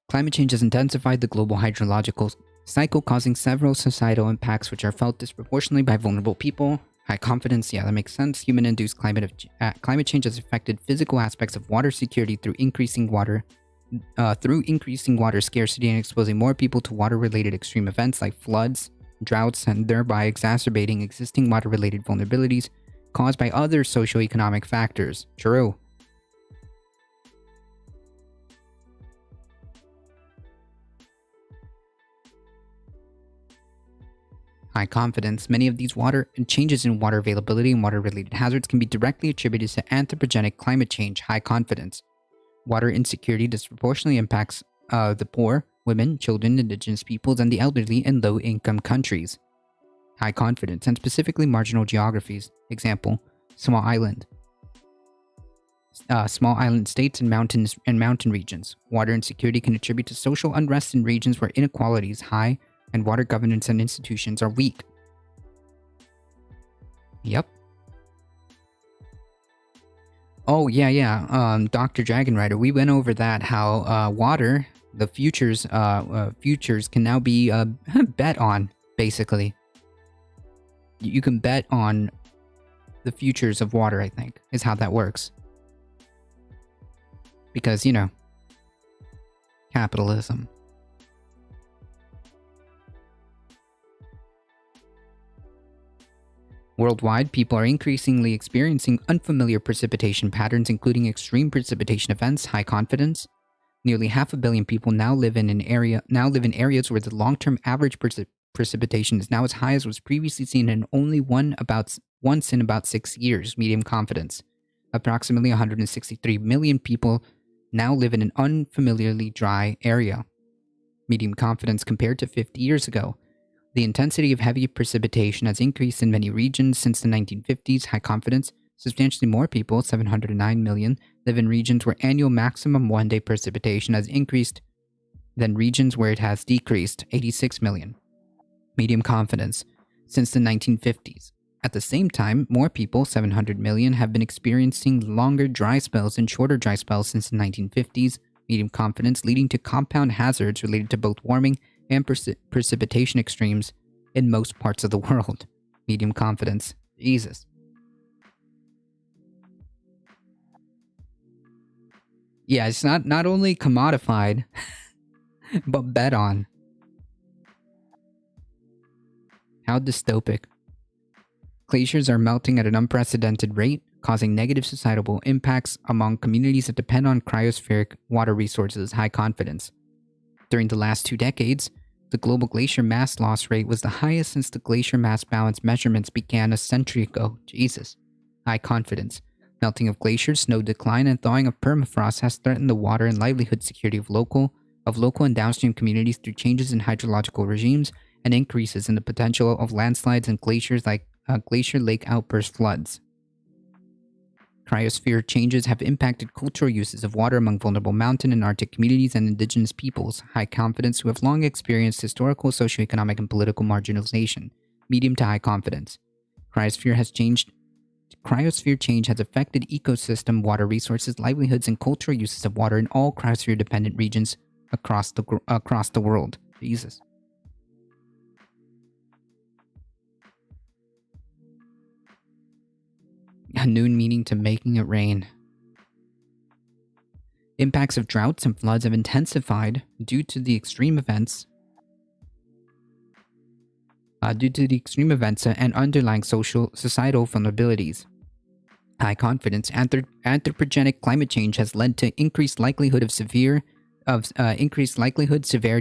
Climate change has intensified the global hydrological cycle, causing several societal impacts which are felt disproportionately by vulnerable people. High confidence, yeah, that makes sense. Human-induced climate change has affected physical aspects of water security through increasing water scarcity and exposing more people to water-related extreme events like floods, droughts, and thereby exacerbating existing water-related vulnerabilities caused by other socioeconomic factors. True. High confidence. Many of these changes in water availability and water-related hazards can be directly attributed to anthropogenic climate change. High confidence. Water insecurity disproportionately impacts the poor, women, children, indigenous peoples, and the elderly in low-income countries. High confidence, and specifically marginal geographies. Example, small island states and mountain regions. Water insecurity can attribute to social unrest in regions where inequality is high and water governance and institutions are weak. Yep. Oh, yeah. Dr. Dragon Rider, we went over that, how water, the futures can now be bet on, basically. You can bet on the futures of water, I think, is how that works. Because, capitalism. Worldwide, people are increasingly experiencing unfamiliar precipitation patterns, including extreme precipitation events. High confidence. Nearly 500 million people now live in areas where the long-term average precipitation is now as high as was previously seen in only once in about 6 years. Medium confidence. Approximately 163 million people now live in an unfamiliarly dry area. Medium confidence compared to 50 years ago. The intensity of heavy precipitation has increased in many regions since the 1950s. High confidence. Substantially more people, 709 million, live in regions where annual maximum one-day precipitation has increased than regions where it has decreased, 86 million. Medium confidence. Since the 1950s. At the same time, more people, 700 million, have been experiencing longer dry spells and shorter dry spells since the 1950s. Medium confidence, leading to compound hazards related to both warming and precipitation extremes in most parts of the world. Medium confidence. Jesus. Yeah, it's not only commodified, but bet on. How dystopic. Glaciers are melting at an unprecedented rate, causing negative societal impacts among communities that depend on cryospheric water resources. High confidence. During the last 2 decades, the global glacier mass loss rate was the highest since the glacier mass balance measurements began a century ago. Jesus. High confidence. Melting of glaciers, snow decline, and thawing of permafrost has threatened the water and livelihood security of local and downstream communities through changes in hydrological regimes and increases in the potential of landslides and glaciers like glacier lake outburst floods. Cryosphere changes have impacted cultural uses of water among vulnerable mountain and Arctic communities and indigenous peoples, high confidence, who have long experienced historical, socioeconomic, and political marginalization. Medium to high confidence. Cryosphere change has affected ecosystem, water resources, livelihoods, and cultural uses of water in all cryosphere-dependent regions across the world. Jesus. A noon meaning to making it rain. Impacts of droughts and floods have intensified due to the extreme events and underlying societal vulnerabilities. High confidence. Anthropogenic climate change has led to increased likelihood, severity,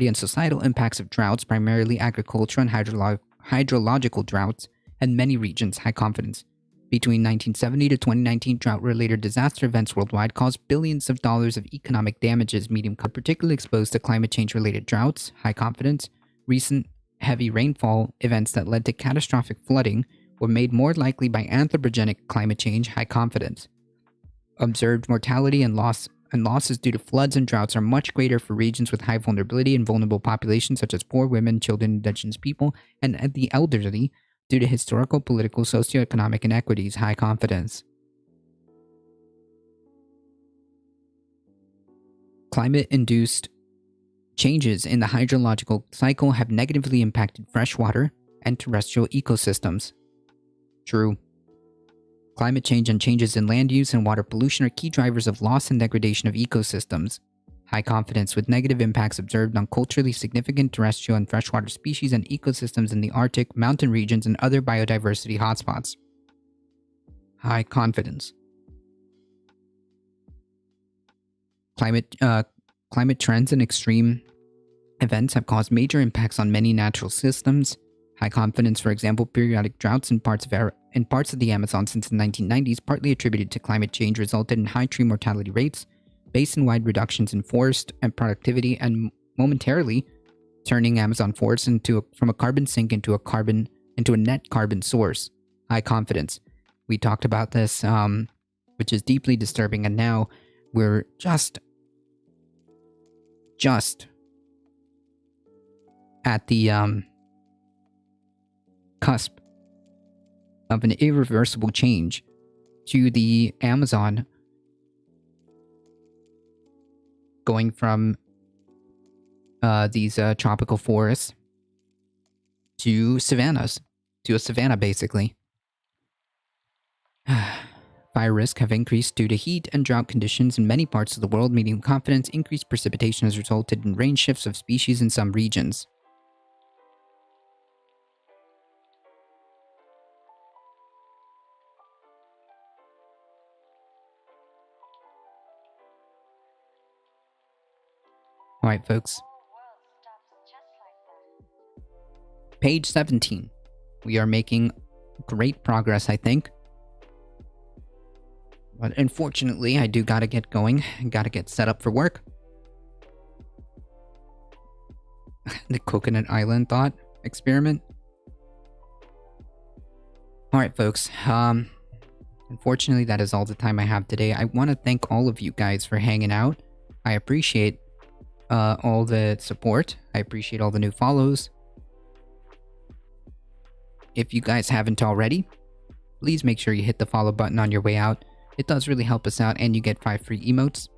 and societal impacts of droughts, primarily agricultural and hydrological droughts, in many regions. High confidence. Between 1970 to 2019, drought-related disaster events worldwide caused billions of dollars of economic damages. Medium, particularly exposed to climate change-related droughts. High confidence. Recent heavy rainfall events that led to catastrophic flooding were made more likely by anthropogenic climate change. High confidence. Observed mortality and losses due to floods and droughts are much greater for regions with high vulnerability and vulnerable populations such as poor women, children, indigenous people, and the elderly due to historical, political, socioeconomic inequities. High confidence. Climate-induced changes in the hydrological cycle have negatively impacted freshwater and terrestrial ecosystems. True. Climate change and changes in land use and water pollution are key drivers of loss and degradation of ecosystems. High confidence, with negative impacts observed on culturally significant terrestrial and freshwater species and ecosystems in the Arctic, mountain regions, and other biodiversity hotspots. High confidence. Climate trends and extreme events have caused major impacts on many natural systems. High confidence, for example, periodic droughts in parts of the Amazon since the 1990s, partly attributed to climate change, resulted in high tree mortality rates, basin-wide reductions in forest and productivity, and momentarily turning Amazon forests from a carbon sink into a net carbon source. High confidence. We talked about this, which is deeply disturbing, and now we're just at the cusp of an irreversible change to the Amazon going from these tropical forests to savannas, to a savanna basically. Fire risk have increased due to heat and drought conditions in many parts of the world. Medium confidence, increased precipitation has resulted in range shifts of species in some regions. Alright, folks. Page 17. We are making great progress, I think. But unfortunately, I do gotta get going. Gotta get set up for work. The Coconut Island thought experiment. Alright, folks. Unfortunately, that is all the time I have today. I want to thank all of you guys for hanging out. I appreciate all the support. I appreciate all the new follows. If you guys haven't already, please make sure you hit the follow button on your way out. It does really help us out, and you get 5 free emotes.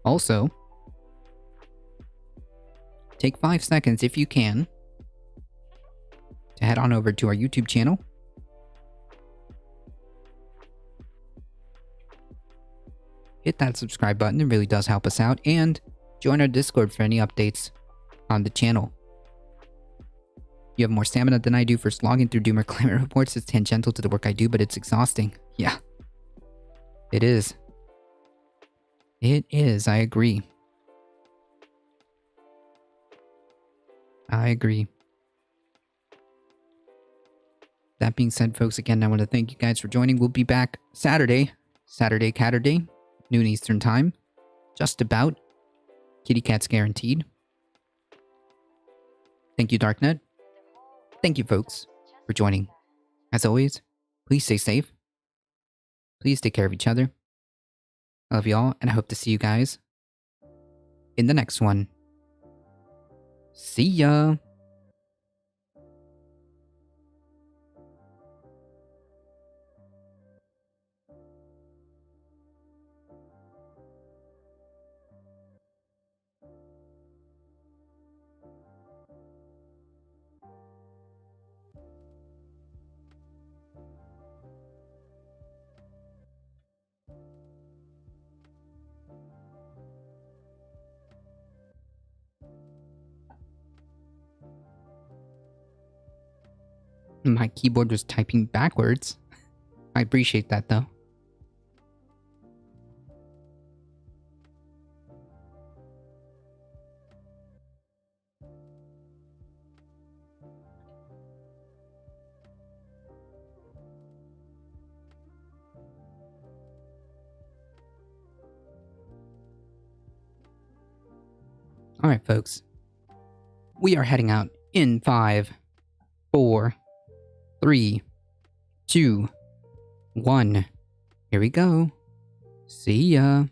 Also, take 5 seconds if you can to head on over to our YouTube channel. Hit that subscribe button, it really does help us out, and join our Discord for any updates on the channel. You have more stamina than I do for slogging through Doomer climate reports. It's tangential to the work I do, but it's exhausting. Yeah. It is. It is, I agree. I agree. That being said, folks, again, I want to thank you guys for joining. We'll be back Saturday, Catterday, noon Eastern time. Just about. Kitty cats guaranteed. Thank you, Darknet. Thank you, folks, for joining. As always, please stay safe. Please take care of each other. I love you all, and I hope to see you guys in the next one. See ya! My keyboard was typing backwards. I appreciate that, though. Alright, folks. We are heading out in 5, 4, 3, 2, 1. Here we go. See ya.